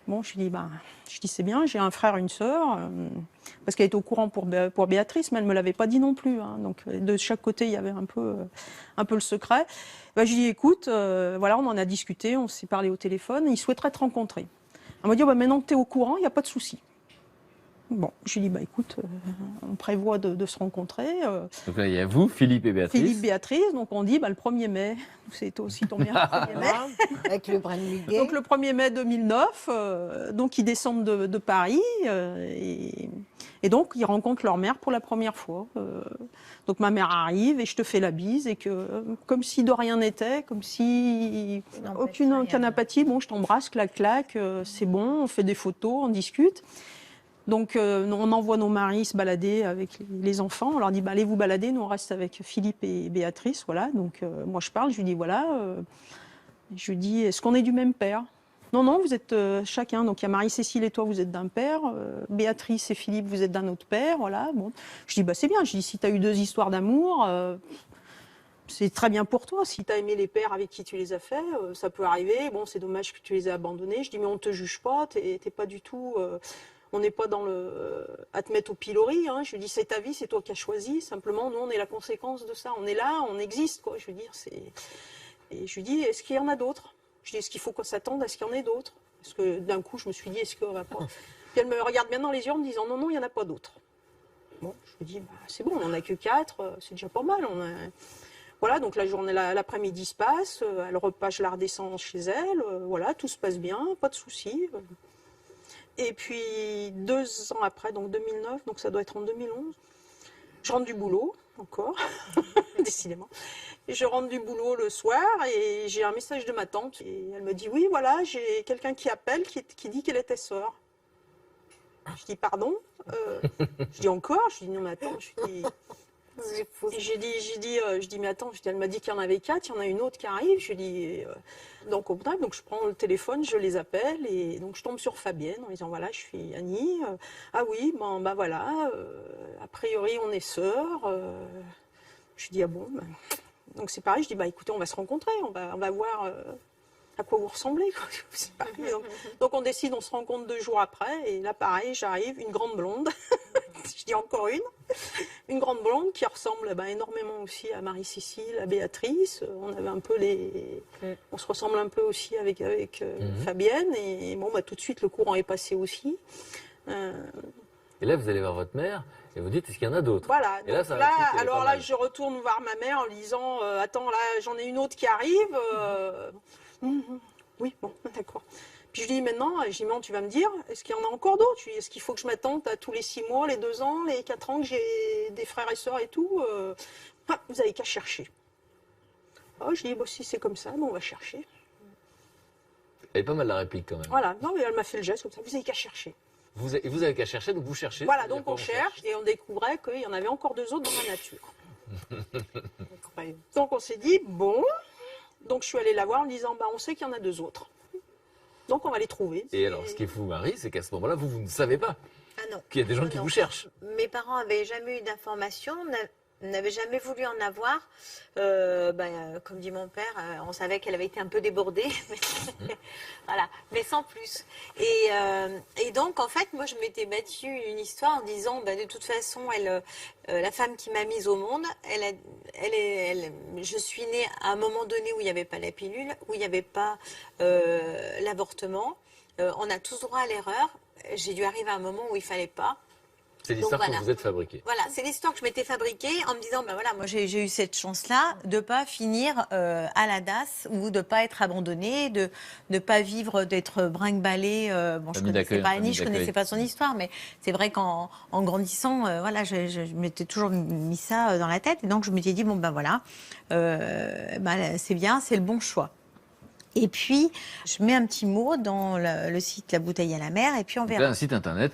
Bon, je dis c'est bien, j'ai un frère, une sœur. parce qu'elle était au courant pour Béatrice, mais elle ne me l'avait pas dit non plus. Hein. Donc de chaque côté, il y avait un peu le secret. Ben, je lui ai dit, écoute, voilà, on en a discuté, on s'est parlé au téléphone, il souhaiterait te rencontrer. Elle m'a dit, oh, ben, maintenant que tu es au courant, il n'y a pas de souci. Bon, je lui ai dit, bah, écoute, on prévoit de se rencontrer. Donc là, il y a vous, Philippe et Béatrice. Philippe, Béatrice, donc on dit, bah, le 1er mai, c'est aussi tombé le 1er mai. Avec le brin de muguet. Donc le 1er mai 2009, donc ils descendent de Paris et donc ils rencontrent leur mère pour la première fois. Donc ma mère arrive et je te fais la bise et que comme si de rien n'était, comme si aucune canapathie, bon je t'embrasse, clac clac, c'est bon, on fait des photos, on discute. Donc on envoie nos maris se balader avec les enfants, on leur dit bah, allez vous balader, nous on reste avec Philippe et Béatrice, voilà. Donc moi je parle, je lui dis voilà. Je lui dis, est-ce qu'on est du même père? Non, non, vous êtes chacun. Donc il y a Marie-Cécile et toi, vous êtes d'un père. Béatrice et Philippe, vous êtes d'un autre père. Voilà. Bon. Je dis, bah, c'est bien. Je dis, si tu as eu 2 histoires d'amour, c'est très bien pour toi. Si tu as aimé les pères avec qui tu les as faits, ça peut arriver. Bon, c'est dommage que tu les aies abandonnés. Je dis, mais on ne te juge pas. T'es pas du tout... on n'est pas dans à te mettre au pilori. Hein. Je lui dis, c'est ta vie, c'est toi qui as choisi. Simplement, nous, on est la conséquence de ça. On est là, on existe. Quoi. Je veux dire, c'est... Et je lui dis, est-ce qu'il y en a d'autres? Je dis, est-ce qu'il faut qu'on s'attende à ce qu'il y en ait d'autres? Parce que d'un coup, je me suis dit, est-ce qu'on va pas... Puis elle me regarde bien dans les yeux en me disant, non, non, il n'y en a pas d'autres. Bon, je lui dis, bah, c'est bon, on n'en a que 4, c'est déjà pas mal. Voilà, donc la journée, l'après-midi se passe, elle repasse, je la redescends chez elle, voilà, tout se passe bien, pas de soucis. Et puis 2 ans après, donc 2009, donc ça doit être en 2011, je rentre du boulot, encore, décidément. Et je rentre du boulot le soir et j'ai un message de ma tante. Et elle me dit, oui, voilà, j'ai quelqu'un qui appelle, qui dit qu'elle était sœur. Je dis, pardon? Je dis, encore? Je dis, non, mais attends, je dis... Et je dis, mais attends, elle m'a dit qu'il y en avait 4, il y en a une autre qui arrive. Je dis, donc au contact, donc je prends le téléphone, je les appelle et donc je tombe sur Fabienne en disant, voilà, je suis Annie. Ah oui, bon, bah voilà, a priori on est sœurs. Je dis, ah bon, ben... Donc c'est pareil, je dis, bah écoutez, on va se rencontrer, on va voir à quoi vous ressemblez. C'est pareil. Donc on décide, on se rencontre 2 jours après, et là pareil, j'arrive, une grande blonde, je dis encore une grande blonde qui ressemble énormément aussi à Marie-Cécile, à Béatrice. On avait un peu on se ressemble un peu aussi avec Fabienne, et bon, tout de suite le courant est passé aussi. Et là, vous allez voir votre mère et vous dites, est-ce qu'il y en a d'autres? Voilà. Et là, alors là, je retourne voir ma mère en lui disant, attends, là, j'en ai une autre qui arrive. Oui, bon, d'accord. Puis je lui dis maintenant, tu vas me dire, est-ce qu'il y en a encore d'autres? Est-ce qu'il faut que je m'attende à tous les 6 mois, les 2 ans, les 4 ans que j'ai des frères et sœurs et tout? Vous n'avez qu'à chercher. Oh, je dis, bon, si c'est comme ça, on va chercher. Elle est pas mal la réplique quand même. Voilà, non, mais elle m'a fait le geste comme ça, vous n'avez qu'à chercher. Vous avez qu'à chercher, donc vous cherchez. Voilà, donc on cherche et on découvrait qu'il y en avait encore 2 autres dans la nature. Donc on s'est dit, bon, donc je suis allée la voir en disant, on sait qu'il y en a 2 autres. Donc on va les trouver. Et alors, ce qui est fou, Marie, c'est qu'à ce moment-là, vous ne savez pas qu'il y a des gens qui vous cherchent. Mes parents n'avaient jamais eu d'informations, n'avaient jamais voulu en avoir. Comme dit mon père, on savait qu'elle avait été un peu débordée, voilà, mais sans plus. Et donc, en fait, moi, je m'étais battue une histoire en disant, de toute façon, la femme qui m'a mise au monde, je suis née à un moment donné où il n'y avait pas la pilule, où il n'y avait pas l'avortement. On a tous droit à l'erreur. J'ai dû arriver à un moment où il ne fallait pas. C'est l'histoire que vous êtes fabriquée. Voilà, c'est l'histoire que je m'étais fabriquée en me disant, moi j'ai eu cette chance-là de ne pas finir à la DAS ou de ne pas être abandonnée, de ne pas vivre, d'être brinque-ballée. Je connaissais pas Annie, je connaissais pas son histoire, mais c'est vrai qu'en grandissant, je m'étais toujours mis ça dans la tête. Et donc je m'étais dit, c'est bien, c'est le bon choix. Et puis, je mets un petit mot dans le site La Bouteille à la mer, et puis on verra. Un site internet.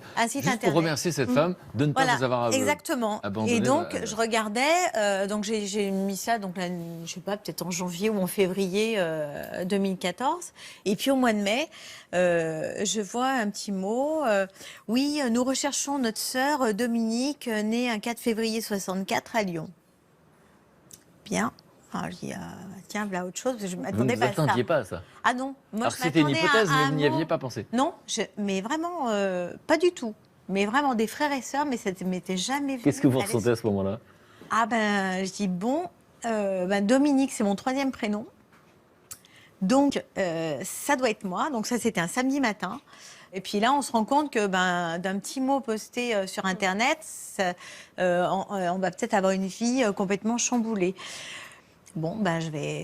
Pour remercier cette femme de ne pas vous avoir exactement. Abandonné. Et donc, je regardais, donc j'ai mis ça, donc là, je sais pas, peut-être en janvier ou en février 2014. Et puis au mois de mai, je vois un petit mot. Oui, nous recherchons notre sœur Dominique, née un 4 février 64 à Lyon. Bien. Alors, je dis, tiens, voilà autre chose, je ne m'attendais pas à ça. Vous ne attendiez pas à ça? Ah non. Moi, alors c'était une hypothèse, mais vous n'y aviez pas pensé? Non, mais vraiment, pas du tout. mais vraiment des frères et sœurs, mais ça ne m'était jamais venu. Qu'est-ce que vous ressentez à ce moment-là? Ah ben, je dis bon, Dominique, c'est mon 3e prénom. Donc, ça doit être moi. Donc ça, c'était un samedi matin. Et puis là, on se rend compte que d'un petit mot posté sur Internet, on va peut-être avoir une vie complètement chamboulée. Bon,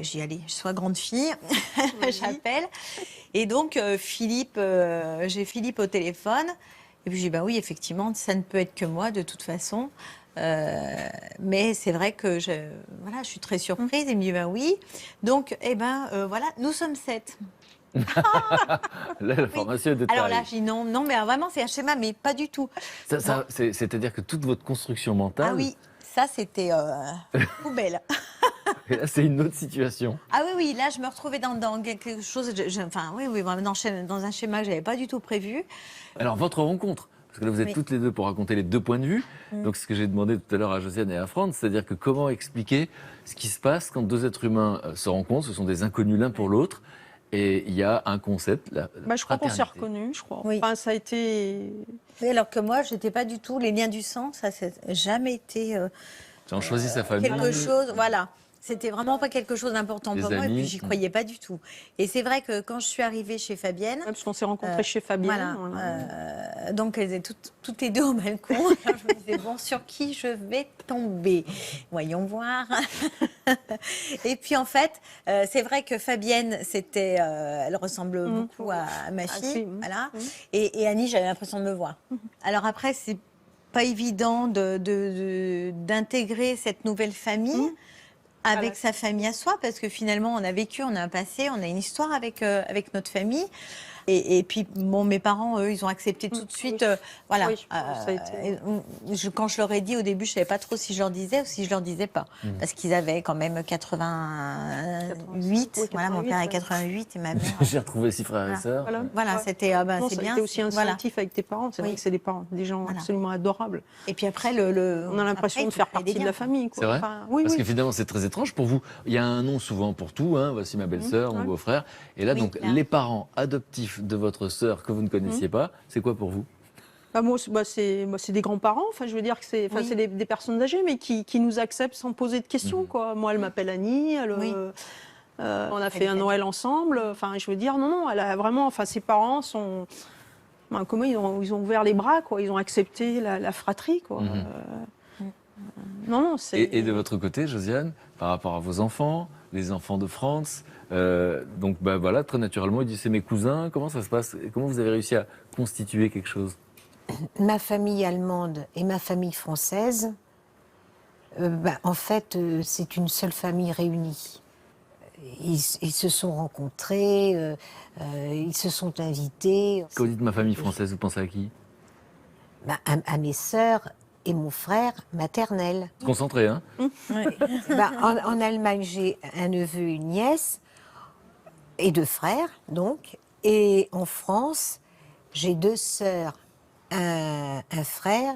j'y aller. Je sois grande fille, j'appelle. Et donc, j'ai Philippe au téléphone. Et puis, je dis, oui, effectivement, ça ne peut être que moi, de toute façon. Mais c'est vrai que je suis très surprise. Il me dit, oui. Donc, voilà, nous sommes 7. Là, l'information est de taille. Alors là, je dis non, mais vraiment, c'est un schéma, mais pas du tout. C'est-à-dire que toute votre construction mentale... Ah oui, ça, c'était poubelle. Et là, c'est une autre situation. Ah oui, là, je me retrouvais dans quelque chose, dans un schéma que je n'avais pas du tout prévu. Alors, votre rencontre, parce que là, vous êtes toutes les deux pour raconter les 2 points de vue. Donc, ce que j'ai demandé tout à l'heure à Josiane et à Franz, c'est-à-dire que comment expliquer ce qui se passe quand 2 êtres humains se rencontrent, ce sont des inconnus l'un pour l'autre, et il y a un concept, je crois qu'on s'est reconnus, je crois. Oui. Enfin, ça a été... Oui, alors que moi, je n'étais pas du tout, les liens du sang, ça n'a jamais été... on choisit sa famille. Quelque chose, voilà. C'était vraiment pas quelque chose d'important pour moi, et puis j'y croyais pas du tout. Et c'est vrai que quand je suis arrivée chez Fabienne... parce qu'on s'est rencontrés chez Fabienne. Voilà. Donc elles étaient toutes les 2 au balcon. Alors je me disais, bon, sur qui je vais tomber? Voyons voir. Et puis en fait, c'est vrai que Fabienne, elle ressemble beaucoup à ma fille. Voilà. Et Annie, j'avais l'impression de me voir. Alors après, c'est pas évident d'intégrer cette nouvelle famille. Avec sa famille à soi, parce que finalement, on a vécu, on a un passé, on a une histoire avec notre famille. Et puis, mes parents, eux, ils ont accepté tout de suite. Voilà. Oui, ça a été... Quand je leur ai dit au début, je ne savais pas trop si je leur disais ou si je leur disais pas. Parce qu'ils avaient quand même 88. Voilà, mon père est 88 et ma mère... J'ai retrouvé 6 frères et sœurs. Voilà, c'était c'est bien. C'était aussi instinctif avec tes parents. C'est vrai que c'est des gens absolument adorables. Et puis après, on a l'impression de faire partie de la famille. C'est vrai. Parce que finalement, c'est très étrange pour vous. Il y a un nom souvent pour tout. Voici ma belle-sœur, mon beau-frère. Et là, donc, les parents adoptifs de votre sœur que vous ne connaissiez pas, c'est quoi pour vous? C'est des grands-parents. Enfin, je veux dire que c'est des personnes âgées, mais qui nous acceptent sans poser de questions. Quoi. Moi, elle m'appelle Annie. On a fait un Noël ensemble. Enfin, je veux dire, non, elle a vraiment. Enfin, ses parents sont. Comment ils ont ouvert les bras, quoi. Ils ont accepté la fratrie, quoi. Non, c'est. Et de votre côté, Josiane, par rapport à vos enfants, les enfants de France, donc voilà, très naturellement, il dit c'est mes cousins. Comment ça se passe? Comment vous avez réussi à constituer quelque chose? Ma famille allemande et ma famille française, en fait, c'est une seule famille réunie. Ils se sont rencontrés, ils se sont invités. Quand vous dites ma famille française, vous pensez à qui? À mes sœurs et mon frère maternel. Concentré, hein? En Allemagne, j'ai un neveu et une nièce, et 2 frères, donc. Et en France, j'ai 2 sœurs, un frère,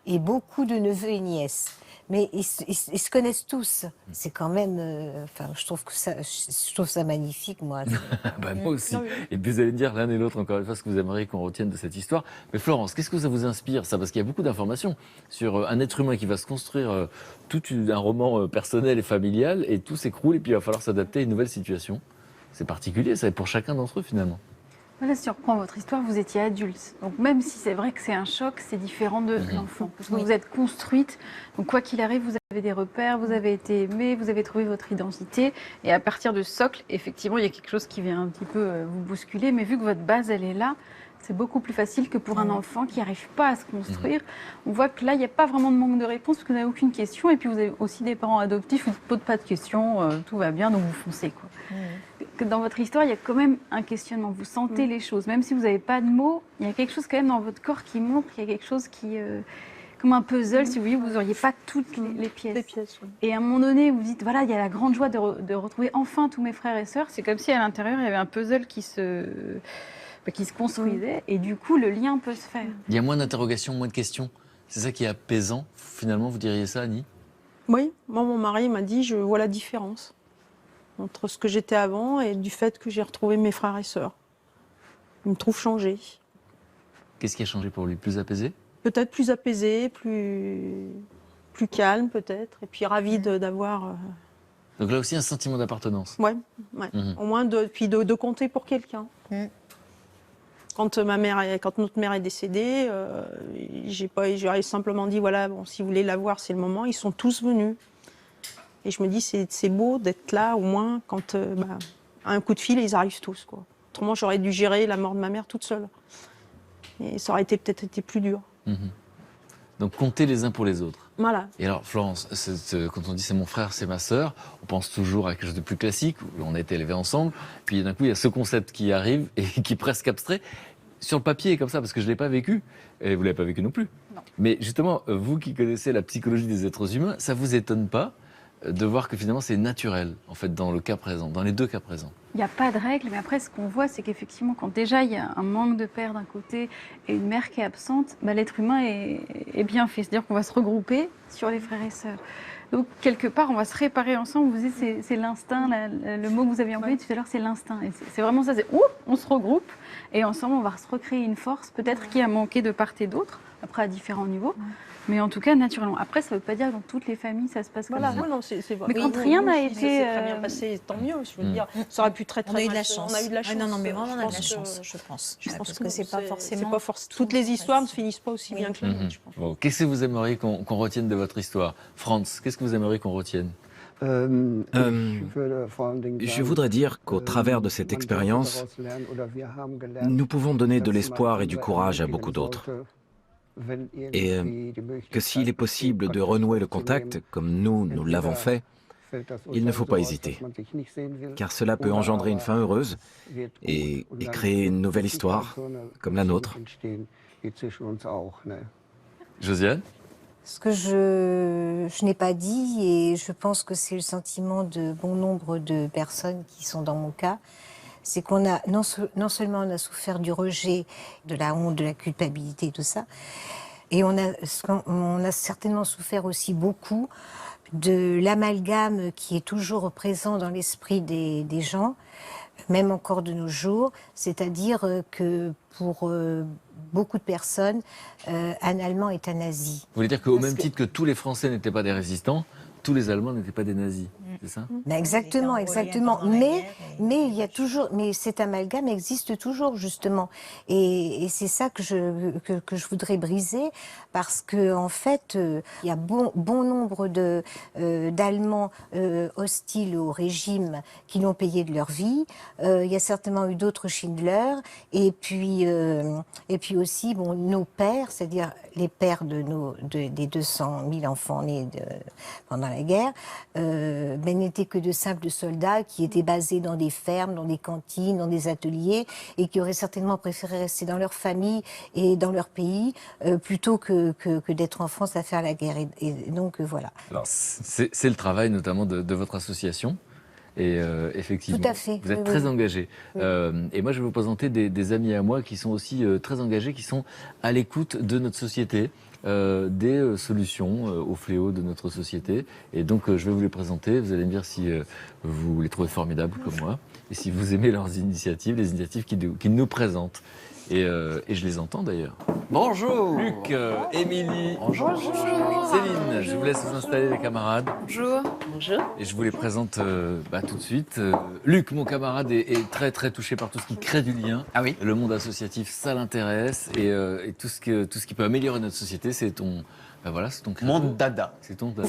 et beaucoup de neveux et nièces. Mais ils se connaissent tous. C'est quand même... je trouve ça magnifique, moi. Moi aussi. Et puis vous allez me dire l'un et l'autre, encore une fois, ce que vous aimeriez qu'on retienne de cette histoire. Mais Florence, qu'est-ce que ça vous inspire, ça? Parce qu'il y a beaucoup d'informations sur un être humain qui va se construire tout un roman personnel et familial, et tout s'écroule, et puis il va falloir s'adapter à une nouvelle situation. C'est particulier, ça, pour chacun d'entre eux, finalement. Voilà, si on reprend votre histoire, vous étiez adulte. Donc même si c'est vrai que c'est un choc, c'est différent de l'enfant. Parce que vous êtes construite, donc quoi qu'il arrive, vous avez des repères, vous avez été aimée, vous avez trouvé votre identité. Et à partir de ce socle, effectivement, il y a quelque chose qui vient un petit peu vous bousculer. Mais vu que votre base, elle est là, c'est beaucoup plus facile que pour un enfant qui n'arrive pas à se construire. On voit que là, il n'y a pas vraiment de manque de réponse parce que vous n'avez aucune question. Et puis, vous avez aussi des parents adoptifs, vous ne posez pas de questions, tout va bien, donc vous foncez, quoi. Dans votre histoire, il y a quand même un questionnement. Vous sentez les choses. Même si vous n'avez pas de mots, il y a quelque chose quand même dans votre corps qui montre qu'il y a quelque chose qui... comme un puzzle, si vous voulez, vous n'auriez pas toutes les pièces. Et à un moment donné, vous dites, voilà, il y a la grande joie de retrouver enfin tous mes frères et sœurs. C'est comme si à l'intérieur, il y avait un puzzle qui se construisait, et du coup, le lien peut se faire. Il y a moins d'interrogations, moins de questions. C'est ça qui est apaisant, finalement, vous diriez ça, Annie? Oui, moi, mon mari m'a dit, je vois la différence entre ce que j'étais avant et du fait que j'ai retrouvé mes frères et sœurs. Il me trouve changée. Qu'est-ce qui a changé pour lui? Plus apaisé? Peut-être plus apaisée, plus calme peut-être, et puis ravie d'avoir... Donc là aussi un sentiment d'appartenance. Ouais. Au moins de compter pour quelqu'un. Quand notre mère est décédée, j'aurais simplement dit voilà, bon, si vous voulez la voir, c'est le moment. Ils sont tous venus. Et je me dis c'est beau d'être là au moins quand à un coup de fil ils arrivent tous, quoi. Autrement j'aurais dû gérer la mort de ma mère toute seule. Et ça aurait peut-être été plus dur. Donc compter les uns pour les autres. Voilà. Et alors Florence, quand on dit c'est mon frère, c'est ma sœur, on pense toujours à quelque chose de plus classique, où on a été élevés ensemble, puis d'un coup il y a ce concept qui arrive et qui est presque abstrait. Sur le papier, comme ça, parce que je ne l'ai pas vécu, et vous ne l'avez pas vécu non plus. Non. Mais justement, vous qui connaissez la psychologie des êtres humains, ça ne vous étonne pas de voir que finalement c'est naturel, en fait, dans le cas présent, dans les deux cas présents? Il n'y a pas de règle, mais après, ce qu'on voit, c'est qu'effectivement, quand déjà il y a un manque de père d'un côté et une mère qui est absente, l'être humain est bien fait. C'est-à-dire qu'on va se regrouper sur les frères et sœurs. Donc, quelque part, on va se réparer ensemble. Vous dites, c'est l'instinct, le mot que vous aviez employé tout à l'heure, c'est l'instinct. Et c'est vraiment ça, on se regroupe et ensemble, on va se recréer une force, peut-être qui a manqué de part et d'autre, après à différents niveaux. Mais en tout cas, naturellement. Après, ça ne veut pas dire que dans toutes les familles, ça se passe comme ça. Non, c'est vrai. Mais quand rien n'a été... C'est très bien passé, tant mieux, je veux dire. Ça aurait pu très On a eu de mal la se- chance. On a eu de la chance. Non, mais vraiment, on a de la Je pense chance, je pense. Je pense Parce que c'est pas forcément... Toutes les histoires ne finissent pas aussi bien que la mienne, je pense. Bon, qu'est-ce que vous aimeriez qu'on retienne de votre histoire? Franz, qu'est-ce que vous aimeriez qu'on retienne? Je voudrais dire qu'au travers de cette expérience, nous pouvons donner de l'espoir et du courage à beaucoup d'autres. Et que s'il est possible de renouer le contact, comme nous l'avons fait, il ne faut pas hésiter, car cela peut engendrer une fin heureuse et créer une nouvelle histoire, comme la nôtre. Josiane? Ce que je n'ai pas dit, et je pense que c'est le sentiment de bon nombre de personnes qui sont dans mon cas, c'est qu'on a non seulement on a souffert du rejet, de la honte, de la culpabilité, tout ça, et on a certainement souffert aussi beaucoup de l'amalgame qui est toujours présent dans l'esprit des gens, même encore de nos jours, c'est-à-dire que pour beaucoup de personnes, un Allemand est un nazi. Vous voulez dire qu'au même titre que tous les Français n'étaient pas des résistants, tous les Allemands n'étaient pas des nazis, c'est ça? Exactement. Mais il y a toujours, mais cet amalgame existe toujours justement, et c'est ça que je voudrais briser, parce que en fait, il y a bon nombre d'Allemands hostiles au régime qui l'ont payé de leur vie. Il y a certainement eu d'autres Schindler, et puis aussi nos pères, c'est-à-dire les pères des 200 000 enfants nés pendant la guerre, n'étaient que de simples soldats qui étaient basés dans des fermes, dans des cantines, dans des ateliers, et qui auraient certainement préféré rester dans leur famille et dans leur pays plutôt que d'être en France à faire la guerre. Et donc voilà. Alors c'est le travail notamment de votre association. Et effectivement, tout à fait. Vous êtes très engagés. Oui. Et moi, je vais vous présenter des amis à moi qui sont aussi très engagés, qui sont à l'écoute de notre société, des solutions aux fléaux de notre société. Et donc, je vais vous les présenter. Vous allez me dire si vous les trouvez formidables comme moi, et si vous aimez leurs initiatives, les initiatives qu'ils nous présentent. Et je les entends d'ailleurs. Bonjour Luc, Émilie, bonjour. Céline, je vous laisse vous installer les camarades. Bonjour. Bonjour. Et je vous les présente tout de suite. Luc, mon camarade, est très très touché par tout ce qui crée du lien. Ah oui. Le monde associatif, ça l'intéresse. Et tout ce qui peut améliorer notre société, c'est ton... c'est ton credo. Mon dada. C'est ton dada.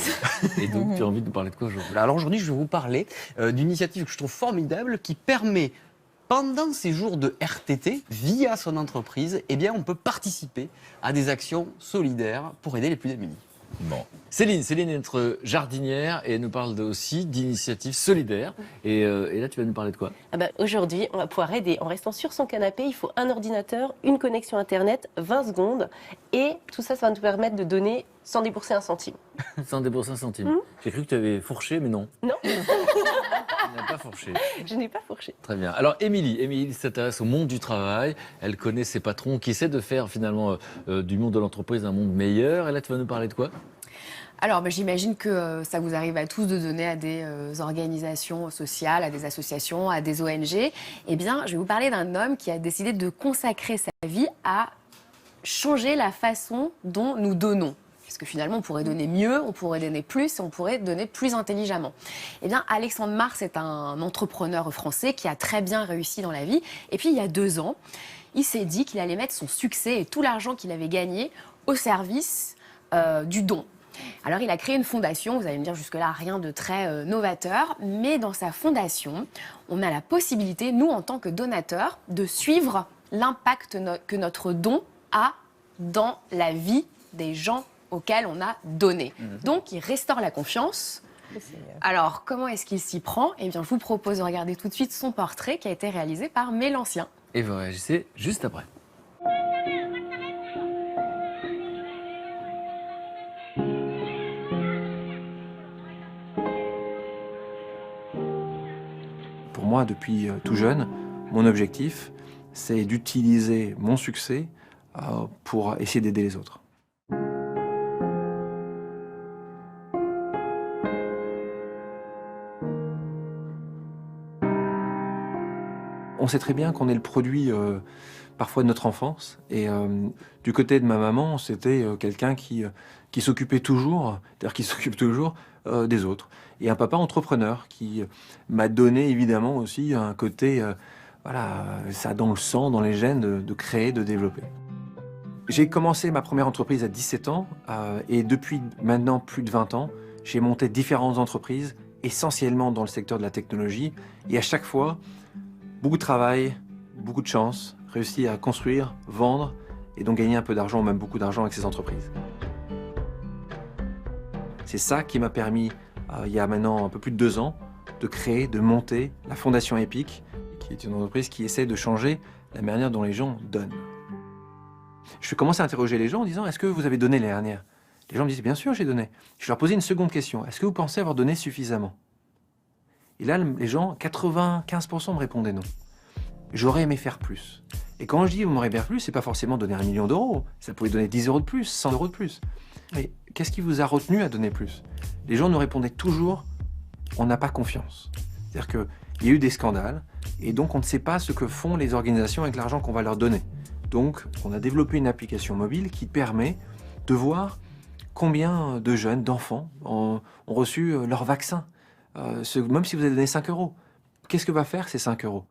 Et donc, tu as envie de nous parler de quoi aujourd'hui? Alors aujourd'hui, je vais vous parler d'une initiative que je trouve formidable qui permet, pendant ces jours de RTT, via son entreprise, on peut participer à des actions solidaires pour aider les plus démunis. Bon. Céline est notre jardinière et elle nous parle aussi d'initiatives solidaires. Et là, tu vas nous parler de quoi? Aujourd'hui, on va pouvoir aider en restant sur son canapé. Il faut un ordinateur, une connexion Internet, 20 secondes. Et tout ça, ça va nous permettre de donner sans débourser un centime. Sans débourser un centime. J'ai cru que tu avais fourché, mais non. Non. Tu n'as pas fourché. Je n'ai pas fourché. Très bien. Alors, Émilie s'intéresse au monde du travail. Elle connaît ses patrons qui essaient de faire finalement du monde de l'entreprise un monde meilleur. Et là, tu vas nous parler de quoi? Alors, j'imagine que ça vous arrive à tous de donner à des organisations sociales, à des associations, à des ONG. Eh bien, je vais vous parler d'un homme qui a décidé de consacrer sa vie à changer la façon dont nous donnons. Parce que finalement, on pourrait donner mieux, on pourrait donner plus, on pourrait donner plus intelligemment. Eh bien, Alexandre Mars est un entrepreneur français qui a très bien réussi dans la vie. Et puis, il y a 2 ans, il s'est dit qu'il allait mettre son succès et tout l'argent qu'il avait gagné au service du don. Alors, il a créé une fondation, vous allez me dire jusque-là, rien de très novateur, mais dans sa fondation, on a la possibilité, nous, en tant que donateurs, de suivre l'impact que notre don a dans la vie des gens auxquels on a donné. Donc, il restaure la confiance. Alors, comment est-ce qu'il s'y prend? Eh bien, je vous propose de regarder tout de suite son portrait qui a été réalisé par Mélancien. Et vous réagissez juste après. Pour moi, depuis tout jeune, mon objectif, c'est d'utiliser mon succès pour essayer d'aider les autres. On sait très bien qu'on est le produit parfois de notre enfance. Et du côté de ma maman, c'était quelqu'un qui s'occupait toujours, c'est-à-dire qui s'occupe toujours des autres. Et un papa entrepreneur qui m'a donné évidemment aussi un côté, voilà, ça dans le sang, dans les gènes, de créer, de développer. J'ai commencé ma première entreprise à 17 ans et depuis maintenant plus de 20 ans, j'ai monté différentes entreprises, essentiellement dans le secteur de la technologie. Et à chaque fois, beaucoup de travail, beaucoup de chance, réussi à construire, vendre et donc gagner un peu d'argent, même beaucoup d'argent avec ces entreprises. C'est ça qui m'a permis, il y a maintenant un peu plus de 2 ans, de créer, de monter la Fondation EPIC, qui est une entreprise qui essaie de changer la manière dont les gens donnent. Je commence à interroger les gens en disant « Est-ce que vous avez donné l'année dernière ?» Les gens me disent « Bien sûr, j'ai donné ». Je leur posais une seconde question « Est-ce que vous pensez avoir donné suffisamment ?» Et là, les gens, 95% me répondaient non. J'aurais aimé faire plus. Et quand je dis vous m'aurez faire plus, c'est pas forcément donner 1 million d'euros. Ça pouvait donner 10 euros de plus, 100 euros de plus. Mais qu'est-ce qui vous a retenu à donner plus? Les gens nous répondaient toujours on n'a pas confiance. C'est-à-dire qu'il y a eu des scandales et donc on ne sait pas ce que font les organisations avec l'argent qu'on va leur donner. Donc on a développé une application mobile qui permet de voir combien de jeunes, d'enfants ont reçu leur vaccin. Même si vous avez donné 5 euros. Qu'est-ce que va faire ces 5 euros?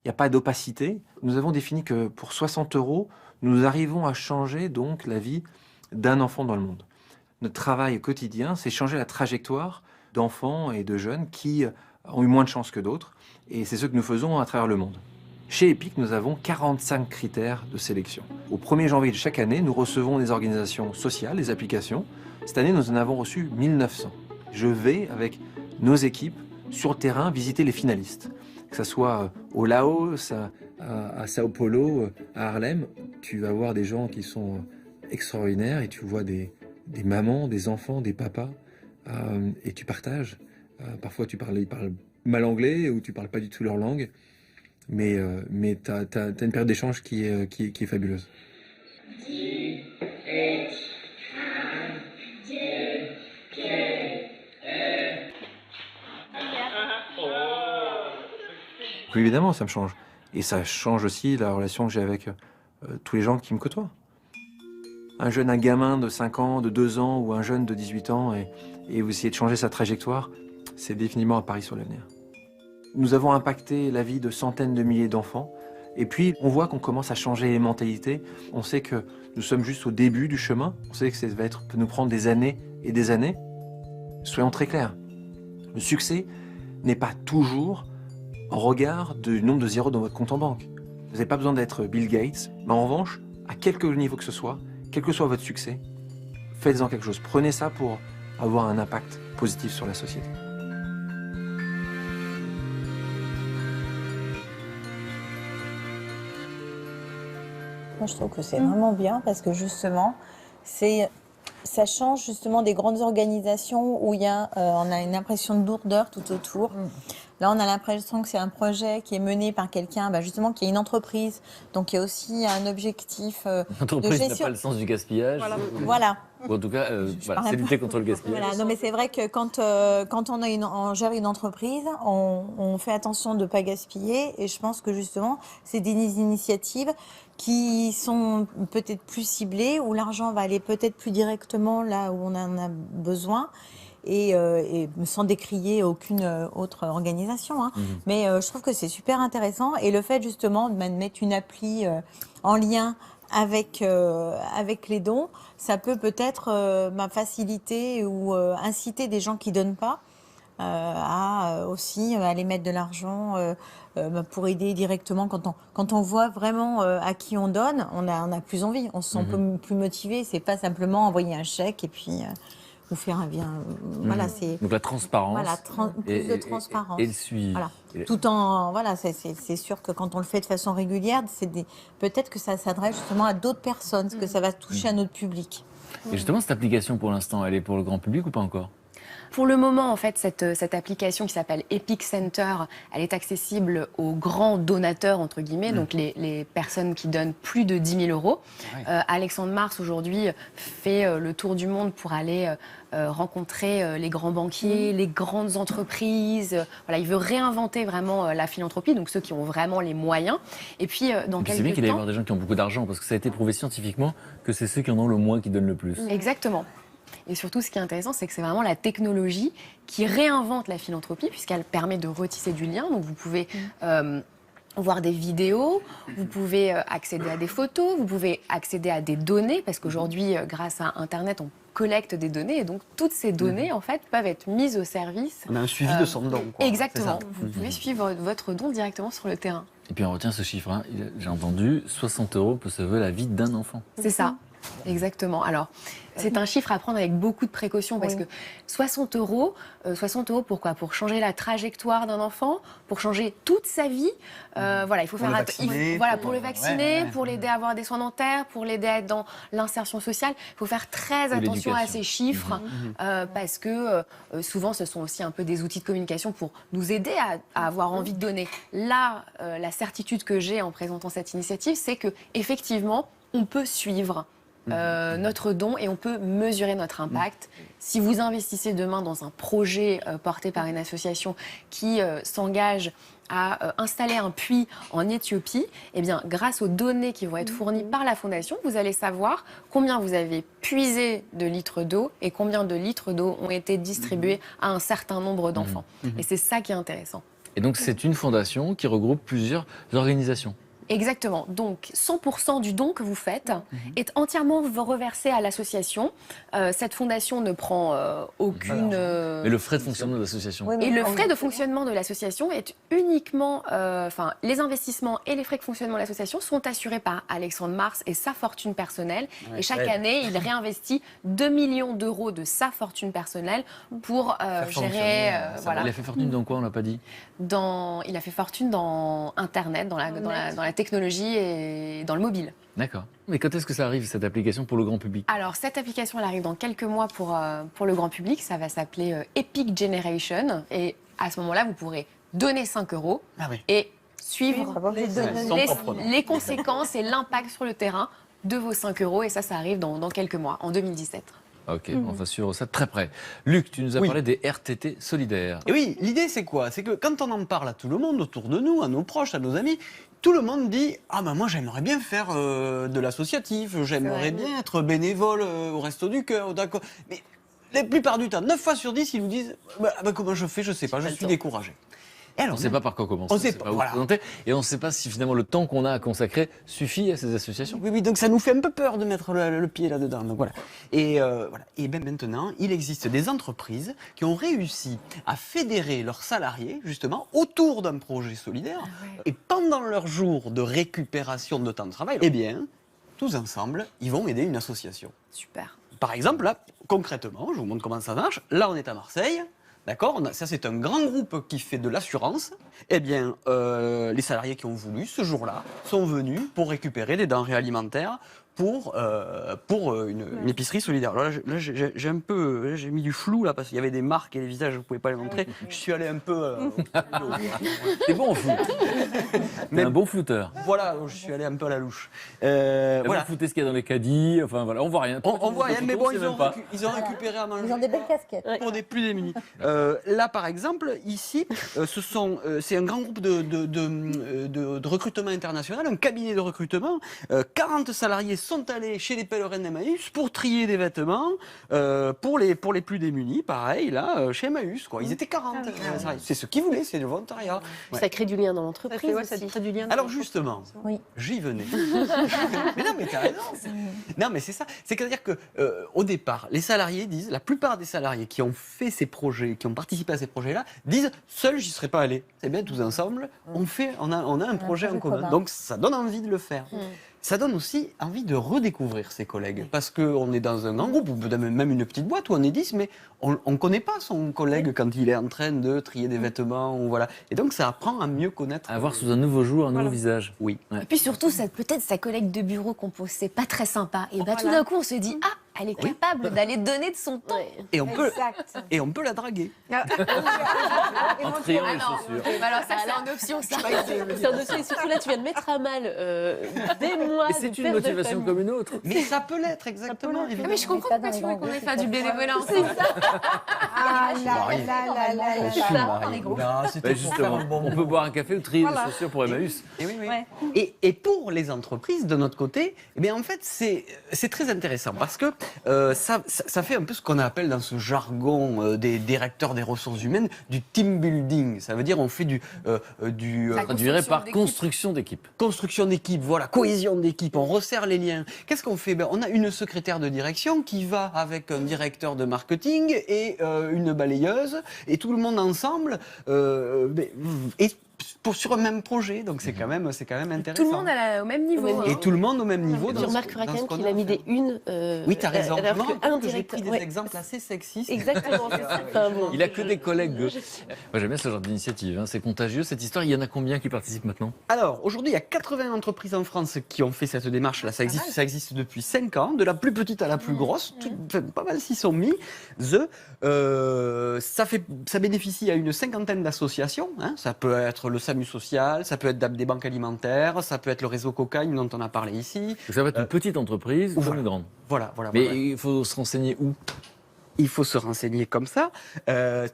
Il n'y a pas d'opacité. Nous avons défini que pour 60 euros, nous arrivons à changer donc la vie d'un enfant dans le monde. Notre travail quotidien, c'est changer la trajectoire d'enfants et de jeunes qui ont eu moins de chance que d'autres. Et c'est ce que nous faisons à travers le monde. Chez EPIC, nous avons 45 critères de sélection. Au 1er janvier de chaque année, nous recevons des organisations sociales, des applications. Cette année, nous en avons reçu 1900. Je vais, avec nos équipes, sur le terrain, visiter les finalistes. Que ce soit au Laos, à Sao Paulo, à Harlem, tu vas voir des gens qui sont extraordinaires et tu vois des mamans, des enfants, des papas, et tu partages. Parfois, ils parlent mal anglais ou tu parles pas du tout leur langue, mais t'as une période d'échange qui est fabuleuse. Oui, évidemment, ça me change. Et ça change aussi la relation que j'ai avec tous les gens qui me côtoient. Un gamin de 5 ans, de 2 ans ou un jeune de 18 ans et vous essayez de changer sa trajectoire, c'est définitivement un pari sur l'avenir. Nous avons impacté la vie de centaines de milliers d'enfants et puis on voit qu'on commence à changer les mentalités. On sait que nous sommes juste au début du chemin. On sait que ça peut nous prendre des années et des années. Soyons très clairs. Le succès n'est pas toujours en regard du nombre de zéros dans votre compte en banque. Vous n'avez pas besoin d'être Bill Gates, mais en revanche, à quelque niveau que ce soit, quel que soit votre succès, faites-en quelque chose. Prenez ça pour avoir un impact positif sur la société. Moi, je trouve que c'est vraiment bien parce que justement, ça change justement des grandes organisations où on a une impression de lourdeur tout autour. Là, on a l'impression que c'est un projet qui est mené par quelqu'un, justement, qui a une entreprise. Donc, il y a aussi un objectif de L'entreprise n'a gestion. pas le sens du gaspillage. Voilà. Ou en tout cas, c'est lutter contre le gaspillage. Voilà. Non, mais c'est vrai que quand on gère une entreprise, on fait attention de ne pas gaspiller. Et je pense que justement, c'est des initiatives qui sont peut-être plus ciblées, où l'argent va aller peut-être plus directement là où on en a besoin. Et sans décrier aucune autre organisation. Mais je trouve que c'est super intéressant. Et le fait justement de mettre une appli en lien avec les dons, ça peut peut-être faciliter ou inciter des gens qui ne donnent pas à aussi aller mettre de l'argent pour aider directement. Quand on voit vraiment à qui on donne, on a plus envie, on se sent plus motivé. C'est pas simplement envoyer un chèque et puis... ou faire un bien. Voilà, c'est. Donc la transparence. Voilà, plus de transparence. Et le suivi. Voilà. Tout en. Voilà, c'est sûr que quand on le fait de façon régulière, peut-être que ça s'adresse justement à d'autres personnes, parce que ça va toucher un autre public. Et justement, cette application, pour l'instant, elle est pour le grand public ou pas encore ? Pour le moment, en fait, cette application qui s'appelle Epic Center, elle est accessible aux grands donateurs, entre guillemets, donc les personnes qui donnent plus de 10 000 euros. Alexandre Mars, aujourd'hui, fait le tour du monde pour aller rencontrer les grands banquiers, les grandes entreprises. Voilà, il veut réinventer vraiment la philanthropie, donc ceux qui ont vraiment les moyens. Et puis, dans quelques temps... C'est bien qu'il y ait avoir des gens qui ont beaucoup d'argent, parce que ça a été prouvé scientifiquement que c'est ceux qui en ont le moins qui donnent le plus. Exactement. Et surtout, ce qui est intéressant, c'est que c'est vraiment la technologie qui réinvente la philanthropie, puisqu'elle permet de retisser du lien. Donc, vous pouvez voir des vidéos, vous pouvez accéder à des photos, vous pouvez accéder à des données, parce qu'aujourd'hui, grâce à Internet, on collecte des données, et donc toutes ces données, en fait, peuvent être mises au service. On a un suivi de son don, quoi. Exactement. Vous pouvez suivre votre don directement sur le terrain. Et puis, on retient ce chiffre. J'ai entendu, 60 € peut sauver la vie d'un enfant. C'est ça. Exactement. Alors, c'est un chiffre à prendre avec beaucoup de précautions parce que 60 €, pourquoi ? Pour changer la trajectoire d'un enfant, pour changer toute sa vie. Voilà, il faut faire pour le vacciner, pour l'aider à avoir des soins dentaires, pour l'aider à être dans l'insertion sociale. Il faut faire très attention à ces chiffres parce que souvent, ce sont aussi un peu des outils de communication pour nous aider à avoir envie de donner. Là, la certitude que j'ai en présentant cette initiative, c'est que effectivement, on peut suivre notre don et on peut mesurer notre impact. Si vous investissez demain dans un projet porté par une association qui s'engage à installer un puits en Éthiopie, eh bien, grâce aux données qui vont être fournies par la Fondation, vous allez savoir combien vous avez puisé de litres d'eau et combien de litres d'eau ont été distribués à un certain nombre d'enfants. Et c'est ça qui est intéressant. Et donc, c'est une fondation qui regroupe plusieurs organisations. Exactement. Donc, 100% du don que vous faites est entièrement reversé à l'association. Cette fondation ne prend aucune... Et le frais de fonctionnement de l'association. Et le frais de fonctionnement de l'association est uniquement... les investissements et les frais de fonctionnement de l'association sont assurés par Alexandre Mars et sa fortune personnelle. Et chaque année, il réinvestit 2 millions d'euros de sa fortune personnelle pour gérer... Il a fait fortune dans quoi, on l'a pas dit ? Il a fait fortune dans Internet, dans la technologie et dans le mobile. D'accord. Mais quand est-ce que ça arrive, cette application, pour le grand public ? Alors, cette application, elle arrive dans quelques mois pour le grand public. Ça va s'appeler Epic Generation. Et à ce moment-là, vous pourrez donner 5 € et suivre les conséquences et l'impact sur le terrain de vos 5 €. Et ça arrive dans quelques mois, en 2017. Ok, on va suivre ça de très près. Luc, tu nous as parlé des RTT solidaires. Et oui, l'idée c'est quoi ? C'est que quand on en parle à tout le monde autour de nous, à nos proches, à nos amis, tout le monde dit « Ah ben moi j'aimerais bien faire de l'associatif, j'aimerais bien être bénévole au Resto du Cœur, d'accord. » Mais la plupart du temps, 9 fois sur 10, ils nous disent « Comment je fais ? Je sais pas, je suis découragé. » On ne sait pas par quoi commencer, on ne sait pas où présenter, et on ne sait pas si finalement le temps qu'on a à consacrer suffit à ces associations. Oui, donc ça nous fait un peu peur de mettre le pied là-dedans. Donc voilà. Et bien maintenant, il existe des entreprises qui ont réussi à fédérer leurs salariés justement autour d'un projet solidaire. Et pendant leur jour de récupération de temps de travail, eh bien, tous ensemble, ils vont aider une association. Super. Par exemple, là, concrètement, je vous montre comment ça marche. Là, on est à Marseille. D'accord, ça c'est un grand groupe qui fait de l'assurance. Eh bien, les salariés qui ont voulu, ce jour-là, sont venus pour récupérer des denrées alimentaires pour une épicerie solidaire. Alors là, j'ai mis du flou là parce qu'il y avait des marques et des visages, vous pouvez pas les montrer. Je suis allé un peu. T'es bon au flou. T'es un bon flouteur. Voilà, je suis allé un peu à la louche. Voilà. Vous foutez ce qu'il y a dans les caddies. Enfin voilà, on voit rien. On voit rien, mais bon, ils ont récupéré à manger. Ils ont des belles casquettes. Pour des plus démunis. Là, par exemple, ici, c'est un grand groupe de recrutement international, un cabinet de recrutement. 40 salariés sont allés chez les pèlerins d'Emmaüs pour trier des vêtements pour les plus démunis, pareil, là, chez Emmaüs, quoi. Ils étaient 40. C'est ce qu'ils voulaient, c'est le volontariat. Ouais. Ça crée du lien dans l'entreprise. Ça crée du lien. Alors justement, j'y venais. Mais non, mais t'as raison. Non, mais c'est ça. C'est-à-dire que au départ, les salariés disent, la plupart des salariés qui ont fait ces projets, qui ont participé à ces projets-là, disent, seul, j'y serais pas allé. C'est bien, tous ensemble, on a un projet en commun. Donc ça donne envie de le faire. Ça donne aussi envie de redécouvrir ses collègues. Parce qu'on est dans un grand groupe, ou même une petite boîte où on est 10, mais on ne connaît pas son collègue quand il est en train de trier des vêtements. Ou voilà. Et donc ça apprend à mieux connaître. À voir sous un nouveau jour, un nouveau visage. Oui. Et puis surtout, peut-être sa collègue de bureau qu'on pose, c'est pas très sympa. Et tout d'un coup, on se dit, elle est capable d'aller donner de son temps. Et on peut la draguer. En triant les chaussures. Alors ça, c'est en option, ça. C'est en option. Et surtout là, tu viens de mettre à mal des mois. Et c'est une motivation comme une autre. Mais ça peut l'être, exactement. Mais je comprends pourquoi tu veux qu'on ait fait du bénévolat ensemble. Ah là là là là. Justement, on peut boire un café ou trier les chaussures pour Emmaüs. Et pour les entreprises, de notre côté, eh bien, en fait, c'est très intéressant parce que ça fait un peu ce qu'on appelle dans ce jargon des directeurs des ressources humaines du team building. Ça veut dire on fait ça traduirait par construction d'équipe. Construction d'équipe, voilà, cohésion d'équipe, on resserre les liens. Qu'est-ce qu'on fait? On a une secrétaire de direction qui va avec un directeur de marketing et une balayeuse et tout le monde ensemble sur un même projet, donc c'est quand même intéressant. Tout le monde au même niveau. Et tout le monde au même niveau. Tu remarqueras quand même qu'il a mis des unes. Oui, t'as raison. Alors que j'ai pris des exemples assez sexistes. Exactement. Il a que des collègues. Moi, j'aime bien ce genre d'initiative. C'est contagieux cette histoire. Il y en a combien qui participent maintenant? Alors, aujourd'hui, il y a 80 entreprises en France qui ont fait cette démarche-là. Ça existe depuis 5 ans, de la plus petite à la plus grosse. Pas mal s'y sont mis. Ça bénéficie à une cinquantaine d'associations. Ça peut être le SAMU social, ça peut être des banques alimentaires, ça peut être le réseau Cocagne dont on a parlé ici. Ça peut être une petite entreprise ou une grande. Voilà. Mais il faut se renseigner où? Il faut se renseigner comme ça,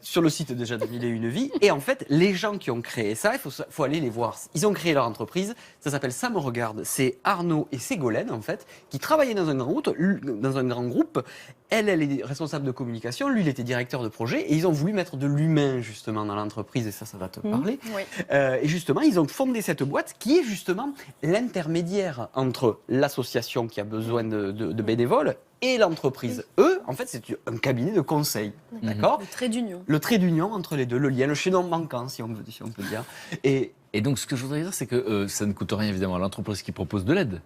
sur le site déjà de Mille et Une Vies. Et en fait, les gens qui ont créé ça, il faut aller les voir. Ils ont créé leur entreprise, ça s'appelle Ça me regarde. C'est Arnaud et Ségolène, en fait, qui travaillaient dans un grand groupe. Elle est responsable de communication, lui, il était directeur de projet. Et ils ont voulu mettre de l'humain, justement, dans l'entreprise. Et ça va te parler. Oui. Et justement, ils ont fondé cette boîte qui est justement l'intermédiaire entre l'association qui a besoin de bénévoles et l'entreprise. Eux, en fait, c'est un cabinet de conseil. D'accord ? Le trait d'union. Le trait d'union entre les deux, le lien, le chaînon manquant, si on peut dire. Et donc, ce que je voudrais dire, c'est que ça ne coûte rien, évidemment, à l'entreprise qui propose de l'aide.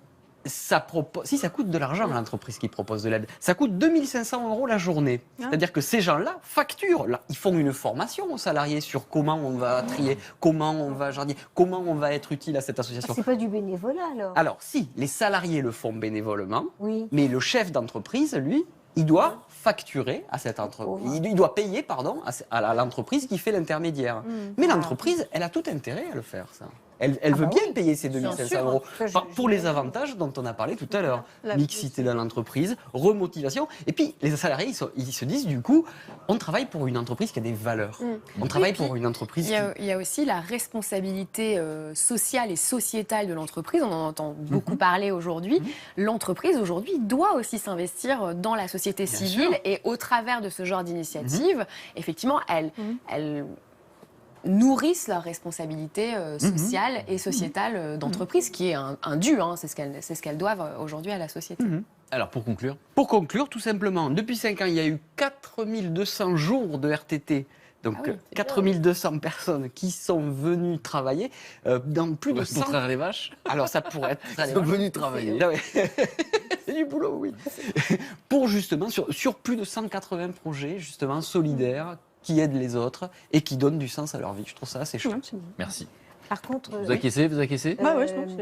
Ça coûte de l'argent à l'entreprise qui propose de l'aide. Ça coûte 2500 € la journée. C'est-à-dire que ces gens-là facturent. Là, ils font une formation aux salariés sur comment on va trier, comment on va jardiner, comment on va être utile à cette association. C'est pas du bénévolat alors? Alors, si, les salariés le font bénévolement, oui. Mais le chef d'entreprise, lui, il doit facturer à cette entreprise. Il doit payer, à l'entreprise qui fait l'intermédiaire. Mais l'entreprise, elle a tout intérêt à le faire, ça. Elle veut bien payer ces 2500 € pour les avantages dont on a parlé tout à l'heure. Mixité dans l'entreprise, remotivation. Et puis, les salariés, ils se disent, du coup, on travaille pour une entreprise qui a des valeurs. On travaille pour une entreprise Il y a aussi la responsabilité sociale et sociétale de l'entreprise. On en entend beaucoup parler aujourd'hui. L'entreprise, aujourd'hui, doit aussi s'investir dans la société civile. Et au travers de ce genre d'initiative, effectivement, elles nourrissent leur responsabilité sociale et sociétale d'entreprise, qui est un dû, c'est ce qu'elles doivent aujourd'hui à la société. Alors, pour conclure? Pour conclure, tout simplement, depuis 5 ans, il y a eu 4200 jours de RTT. Donc, 4200 personnes qui sont venues travailler dans plus de 100... Pour traire les vaches? Alors, ça pourrait être... Ils sont venus travailler. C'est du boulot, oui. Pour justement, sur plus de 180 projets, justement, solidaires, qui aident les autres et qui donnent du sens à leur vie. Je trouve ça assez chouette. Merci. Par contre... Vous acquiescez? Oui, je pense.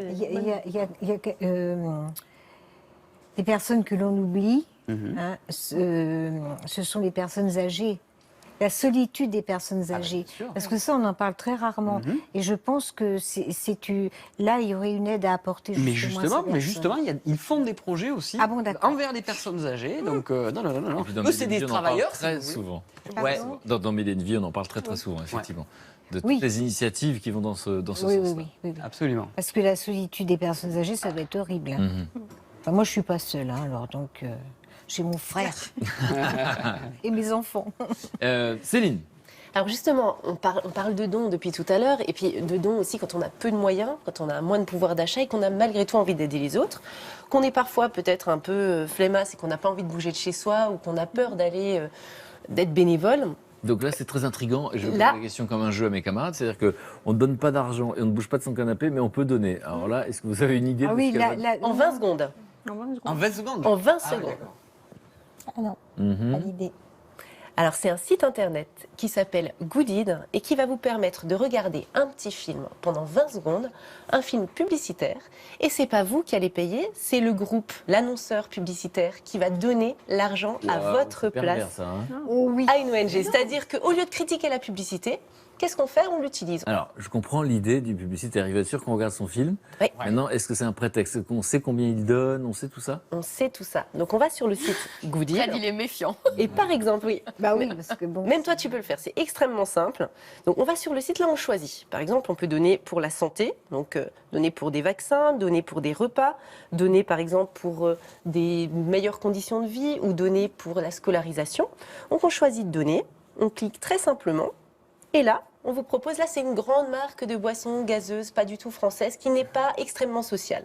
des personnes que l'on oublie, hein, ce sont les personnes âgées. La solitude des personnes âgées. Parce que ça, on en parle très rarement. Et je pense que là, il y aurait une aide à apporter. Mais justement, ils font des projets aussi envers les personnes âgées. Donc, non. Eux, c'est des travailleurs. Très souvent. Ouais. Dans Mille et une vies, on en parle très souvent, effectivement. De toutes les initiatives qui vont dans ce sens-là. Oui. Absolument. Parce que la solitude des personnes âgées, ça va être horrible. Enfin, moi, je suis pas seule, alors donc... J'ai mon frère et mes enfants. Céline. Alors justement, on parle de dons depuis tout à l'heure, et puis de dons aussi quand on a peu de moyens, quand on a moins de pouvoir d'achat et qu'on a malgré tout envie d'aider les autres, qu'on est parfois peut-être un peu flemmasse et qu'on n'a pas envie de bouger de chez soi ou qu'on a peur d'être bénévole. Donc là, c'est très intriguant. Et je pose la question comme un jeu à mes camarades. C'est-à-dire qu'on ne donne pas d'argent et on ne bouge pas de son canapé, mais on peut donner. Alors là, est-ce que vous avez une idée de ce qu'elle va... En 20 secondes. En 20 secondes En 20 secondes. Ah non, pas l'idée. Alors c'est un site internet qui s'appelle Goodid et qui va vous permettre de regarder un petit film pendant 20 secondes, un film publicitaire, et c'est pas vous qui allez payer, c'est le groupe, l'annonceur publicitaire qui va donner l'argent à votre place à une ONG. C'est-à-dire qu'au lieu de critiquer la publicité, qu'est-ce qu'on fait? On l'utilise. Alors, je comprends l'idée du publicitaire. Il va être sûr qu'on regarde son film. Oui. Maintenant, est-ce que c'est un prétexte? On sait combien il donne? On sait tout ça? On sait tout ça. Donc, on va sur le site Goodid. Fred, il est méfiant. Et par exemple, oui. Bah oui, parce que bon. Même toi, tu peux le faire. C'est extrêmement simple. Donc, on va sur le site, là, on choisit. Par exemple, on peut donner pour la santé, donc donner pour des vaccins, donner pour des repas, donner, par exemple, pour des meilleures conditions de vie ou donner pour la scolarisation. Donc, on choisit de donner. On clique très simplement. Et là, on vous propose, là c'est une grande marque de boissons gazeuses, pas du tout française, qui n'est pas extrêmement sociale,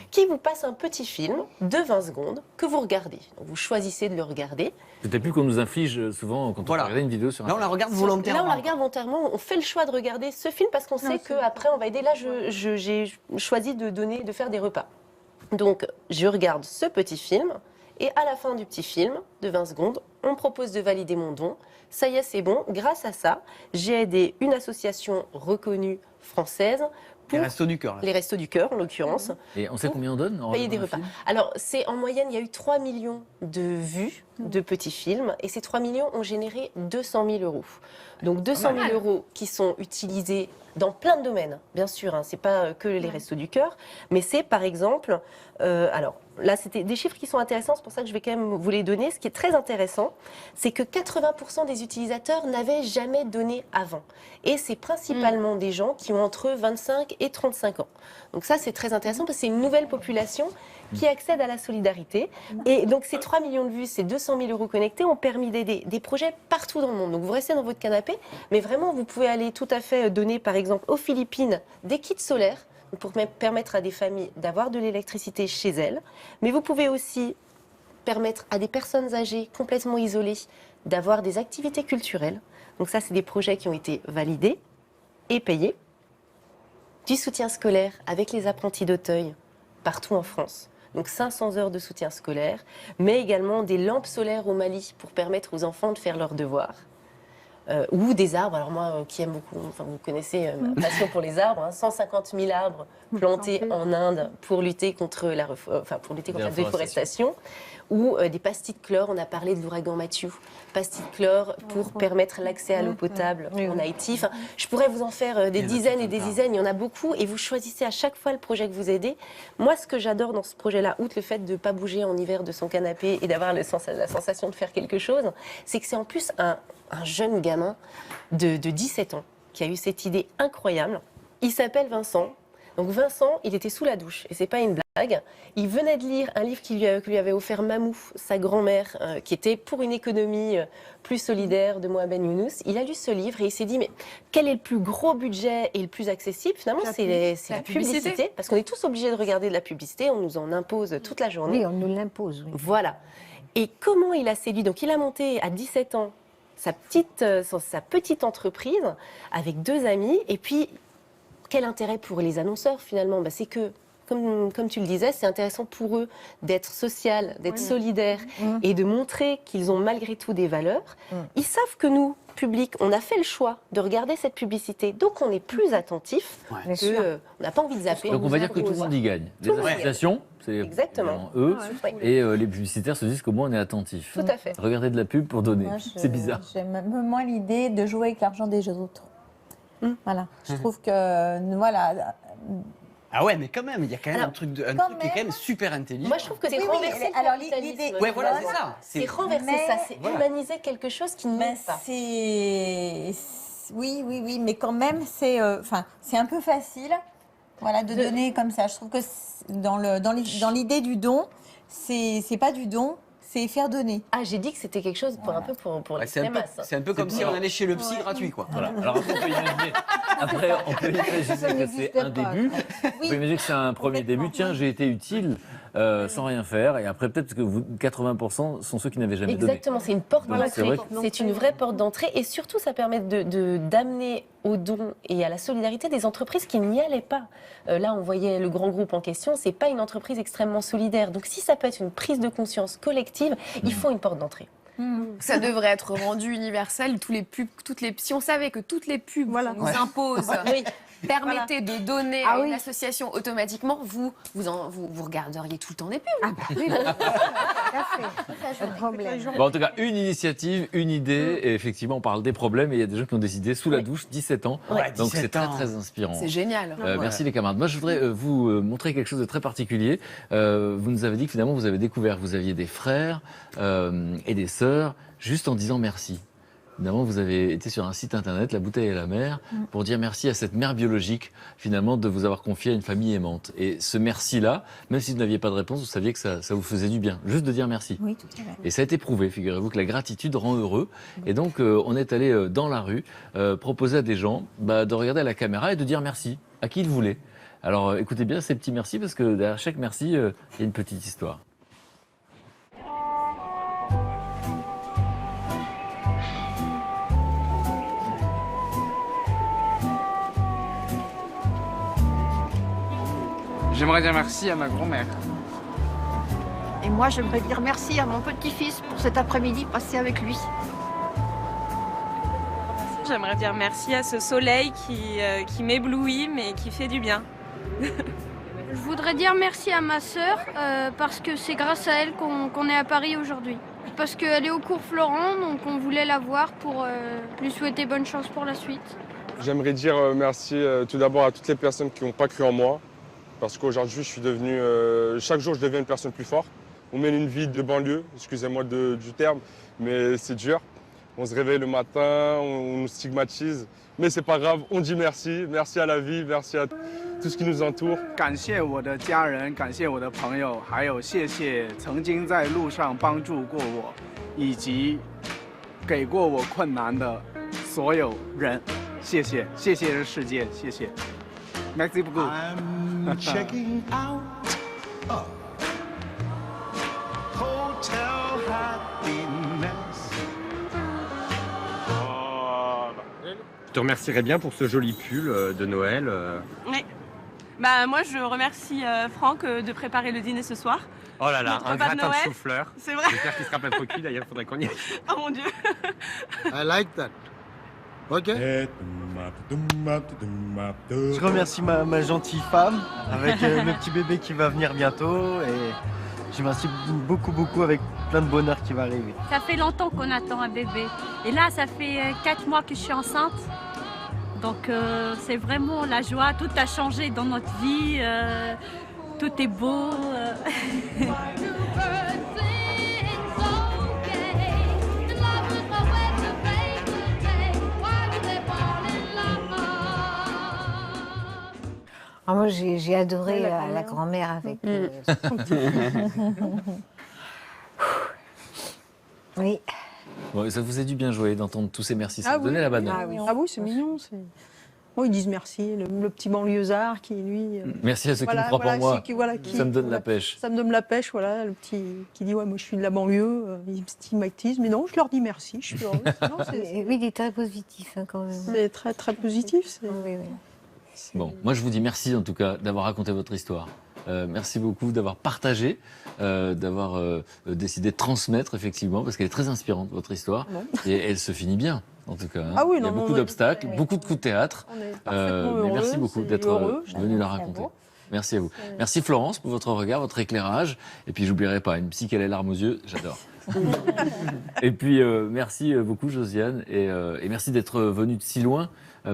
qui vous passe un petit film de 20 secondes que vous regardez. Donc vous choisissez de le regarder. C'est peut-être plus qu'on nous inflige souvent quand on regarde une vidéo sur Internet. Là on la regarde volontairement. Là on la regarde volontairement, on fait le choix de regarder ce film parce qu'on sait qu'après on va aider. Là j'ai choisi de faire des repas. Donc je regarde ce petit film. Et à la fin du petit film, de 20 secondes, on me propose de valider mon don. Ça y est, c'est bon. Grâce à ça, j'ai aidé une association reconnue française. Les Restos du Cœur. Les Restos du Cœur, en l'occurrence. Et on sait combien on donne? Payer des repas. Alors, en moyenne, il y a eu 3 millions de vues de petits films. Et ces 3 millions ont généré 200 000 euros. Donc 200 000 euros qui sont utilisés dans plein de domaines, bien sûr. Ce n'est pas que les Restos du Cœur. Mais c'est, par exemple... alors, là, c'était des chiffres qui sont intéressants. C'est pour ça que je vais quand même vous les donner. Ce qui est très intéressant, c'est que 80% des utilisateurs n'avaient jamais donné avant. Et c'est principalement des gens qui ont entre 25 et 35 ans. Donc ça, c'est très intéressant parce que c'est une nouvelle population qui accède à la solidarité. Et donc ces 3 millions de vues, ces 200 000 euros connectés ont permis d'aider des projets partout dans le monde. Donc vous restez dans votre canapé, mais vraiment vous pouvez aller tout à fait donner par exemple aux Philippines des kits solaires pour permettre à des familles d'avoir de l'électricité chez elles. Mais vous pouvez aussi permettre à des personnes âgées complètement isolées d'avoir des activités culturelles. Donc ça, c'est des projets qui ont été validés et payés. Du soutien scolaire avec les apprentis d'Auteuil partout en France. Donc 500 heures de soutien scolaire, mais également des lampes solaires au Mali pour permettre aux enfants de faire leurs devoirs. Ou des arbres, alors moi qui aime beaucoup, enfin, vous connaissez ma passion pour les arbres, 150 000 arbres plantés en Inde pour lutter contre la déforestation, ou des pastilles de chlore, on a parlé de l'ouragan Matthew, pastilles de chlore pour permettre l'accès à l'eau potable en Haïti. Enfin, je pourrais vous en faire des dizaines et des dizaines, il y en a beaucoup, et vous choisissez à chaque fois le projet que vous aidez. Moi, ce que j'adore dans ce projet-là, outre le fait de ne pas bouger en hiver de son canapé et d'avoir la sensation de faire quelque chose, c'est que c'est en plus un jeune gamin de 17 ans qui a eu cette idée incroyable. Il s'appelle Vincent. Donc Vincent, il était sous la douche, et c'est pas une blague. Il venait de lire un livre que lui avait offert Mamou, sa grand-mère, qui était pour une économie plus solidaire de Mohamed Younous. Il a lu ce livre et il s'est dit, mais quel est le plus gros budget et le plus accessible? Finalement, c'est la publicité, parce qu'on est tous obligés de regarder de la publicité, on nous en impose toute la journée. Oui, on nous l'impose. Oui. Voilà. Et comment il a séduit? Donc il a monté à 17 ans sa petite entreprise avec 2 amis, et puis quel intérêt pour les annonceurs finalement? C'est que comme tu le disais, c'est intéressant pour eux d'être social, d'être solidaire et de montrer qu'ils ont malgré tout des valeurs. Ils savent que nous, public, on a fait le choix de regarder cette publicité, donc on est plus attentif, on n'a pas envie de zapper. Donc on va dire que tout le monde y gagne. Les associations, c'est exactement eux, et les publicitaires se disent qu'au moins on est attentif. Tout à fait. Regardez de la pub pour donner, c'est bizarre. J'aime un peu moins l'idée de jouer avec l'argent des autres. Voilà, je trouve que, voilà... Ah ouais, mais quand même, il y a quand même un truc qui est quand même super intelligent. Moi, je trouve que c'est renverser le capitalisme. Ouais, voilà, c'est ça. C'est renverser ça, c'est humaniser quelque chose qui n'est pas. Oui, mais quand même, c'est un peu facile, voilà, de donner comme ça. Je trouve que dans l'idée du don, c'est pas du don. C'est faire donner. Ah, j'ai dit que c'était quelque chose pour un peu pour l'extrême masse. C'est un peu comme si on allait chez le psy gratuit, quoi. Voilà. Alors après, on peut imaginer que c'est un début. On peut imaginer que c'est un premier début. Tiens, j'ai été utile sans rien faire. Et après, peut-être que 80% sont ceux qui n'avaient jamais donné. Exactement, c'est une porte d'entrée. C'est une vraie porte d'entrée. Et surtout, ça permet d'amener au don et à la solidarité des entreprises qui n'y allaient pas. Là, on voyait le grand groupe en question. C'est pas une entreprise extrêmement solidaire. Donc, si ça peut être une prise de conscience collective, il faut une porte d'entrée. Ça devrait être rendu universel. Si on savait que toutes les pubs nous imposent, permettaient de donner à une association automatiquement, vous regarderiez tout le temps des pubs. Bon, en tout cas, une initiative, une idée, et effectivement, on parle des problèmes, et il y a des gens qui ont décidé sous la douche, 17 ans. Donc c'est très, très inspirant. C'est génial. Merci les camarades. Moi, je voudrais vous montrer quelque chose de très particulier. Vous nous avez dit que finalement, vous avez découvert que vous aviez des frères et des sœurs, juste en disant merci. Évidemment, vous avez été sur un site internet, La Bouteille et la Mer, pour dire merci à cette mère biologique, finalement, de vous avoir confié à une famille aimante. Et ce merci-là, même si vous n'aviez pas de réponse, vous saviez que ça vous faisait du bien, juste de dire merci. Oui, tout à fait. Et ça a été prouvé, figurez-vous, que la gratitude rend heureux. Et donc, on est allé dans la rue proposer à des gens de regarder à la caméra et de dire merci à qui ils voulaient. Alors, écoutez bien ces petits merci, parce que derrière chaque merci, il y a une petite histoire. J'aimerais dire merci à ma grand-mère. Et moi, j'aimerais dire merci à mon petit-fils pour cet après-midi passé avec lui. J'aimerais dire merci à ce soleil qui m'éblouit, mais qui fait du bien. Je voudrais dire merci à ma sœur, parce que c'est grâce à elle qu'on est à Paris aujourd'hui. Parce qu'elle est au cours Florent, donc on voulait la voir pour lui souhaiter bonne chance pour la suite. J'aimerais dire merci tout d'abord à toutes les personnes qui n'ont pas cru en moi. Parce qu'aujourd'hui, je suis devenu, chaque jour, je deviens une personne plus forte. On mène une vie de banlieue, excusez-moi du terme, mais c'est dur. On se réveille le matin, on nous stigmatise, mais c'est pas grave, on dit merci. Merci à la vie, merci à tout ce qui nous entoure. 感谢我的家人，感谢我的朋友，还有谢谢曾经在路上帮助过我，以及给过我困难的所有人。谢谢，谢谢这世界，谢谢。Merci beaucoup. I'm checking out of hotel happiness. Je te remercierais bien pour ce joli pull de Noël. Oui. Moi, je remercie Franck de préparer le dîner ce soir. Oh là là, Notre un repas de gratin de Noël. chou-fleur. C'est vrai. J'espère qu'il sera pas trop cuit d'ailleurs, faudrait qu'on y aille. Oh mon Dieu. I like that. Ok. Je remercie ma gentille femme avec le petit bébé qui va venir bientôt et je remercie beaucoup avec plein de bonheur qui va arriver. Ça fait longtemps qu'on attend un bébé et là ça fait 4 mois que je suis enceinte. Donc c'est vraiment la joie, tout a changé dans notre vie, tout est beau. Ah, moi, j'ai adoré la grand-mère avec... Oui. Bon, ça vous a dû bien jouer d'entendre tous ces merci. Ça vous donnait la banane. Ah oui, c'est mignon. Bon, ils disent merci, le petit banlieusard qui, lui... Merci à ceux qui me croient en moi. Ça me donne la pêche. Ça me donne la pêche, voilà. Le petit qui dit, ouais, moi je suis de la banlieue, ils me stigmatisent. Mais non, je leur dis merci, je suis heureuse. Oui, il est très positif quand même. C'est très positif. Oui. Bon, moi je vous dis merci en tout cas d'avoir raconté votre histoire. Merci beaucoup d'avoir partagé, d'avoir décidé de transmettre, effectivement, parce qu'elle est très inspirante, votre histoire. Et elle se finit bien, en tout cas. Hein. Ah oui, il y a beaucoup d'obstacles, beaucoup de coups de théâtre. Mais merci beaucoup d'être venu la raconter. Merci à vous. Merci Florence pour votre regard, votre éclairage. Et puis j'oublierai pas, une psy qui a les larmes aux yeux, j'adore. Et puis merci beaucoup Josiane et merci d'être venue de si loin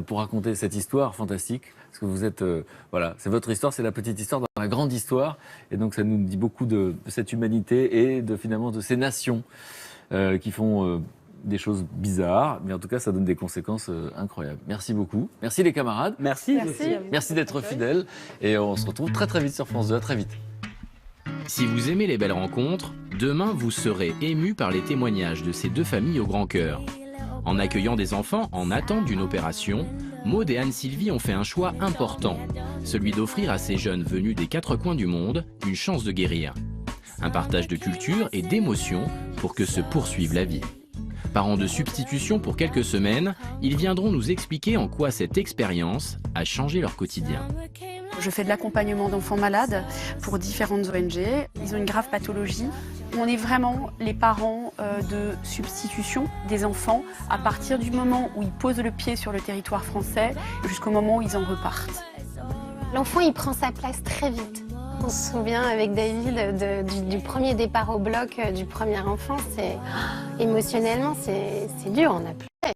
pour raconter cette histoire fantastique. Parce que vous êtes, voilà, c'est votre histoire, c'est la petite histoire dans la grande histoire. Et donc ça nous dit beaucoup de cette humanité et finalement de ces nations qui font des choses bizarres, mais en tout cas, ça donne des conséquences incroyables. Merci beaucoup. Merci les camarades. Merci. Merci d'être fidèles. Et on se retrouve très très vite sur France 2. À très vite. Si vous aimez les belles rencontres, demain vous serez ému par les témoignages de ces deux familles au grand cœur. En accueillant des enfants en attente d'une opération, Maud et Anne-Sylvie ont fait un choix important, celui d'offrir à ces jeunes venus des 4 coins du monde une chance de guérir. Un partage de culture et d'émotions pour que se poursuive la vie. Parents de substitution pour quelques semaines, ils viendront nous expliquer en quoi cette expérience a changé leur quotidien. Je fais de l'accompagnement d'enfants malades pour différentes ONG. Ils ont une grave pathologie. On est vraiment les parents de substitution des enfants à partir du moment où ils posent le pied sur le territoire français jusqu'au moment où ils en repartent. L'enfant, il prend sa place très vite. On se souvient avec David du premier départ au bloc du premier enfant. Émotionnellement, c'est dur. On a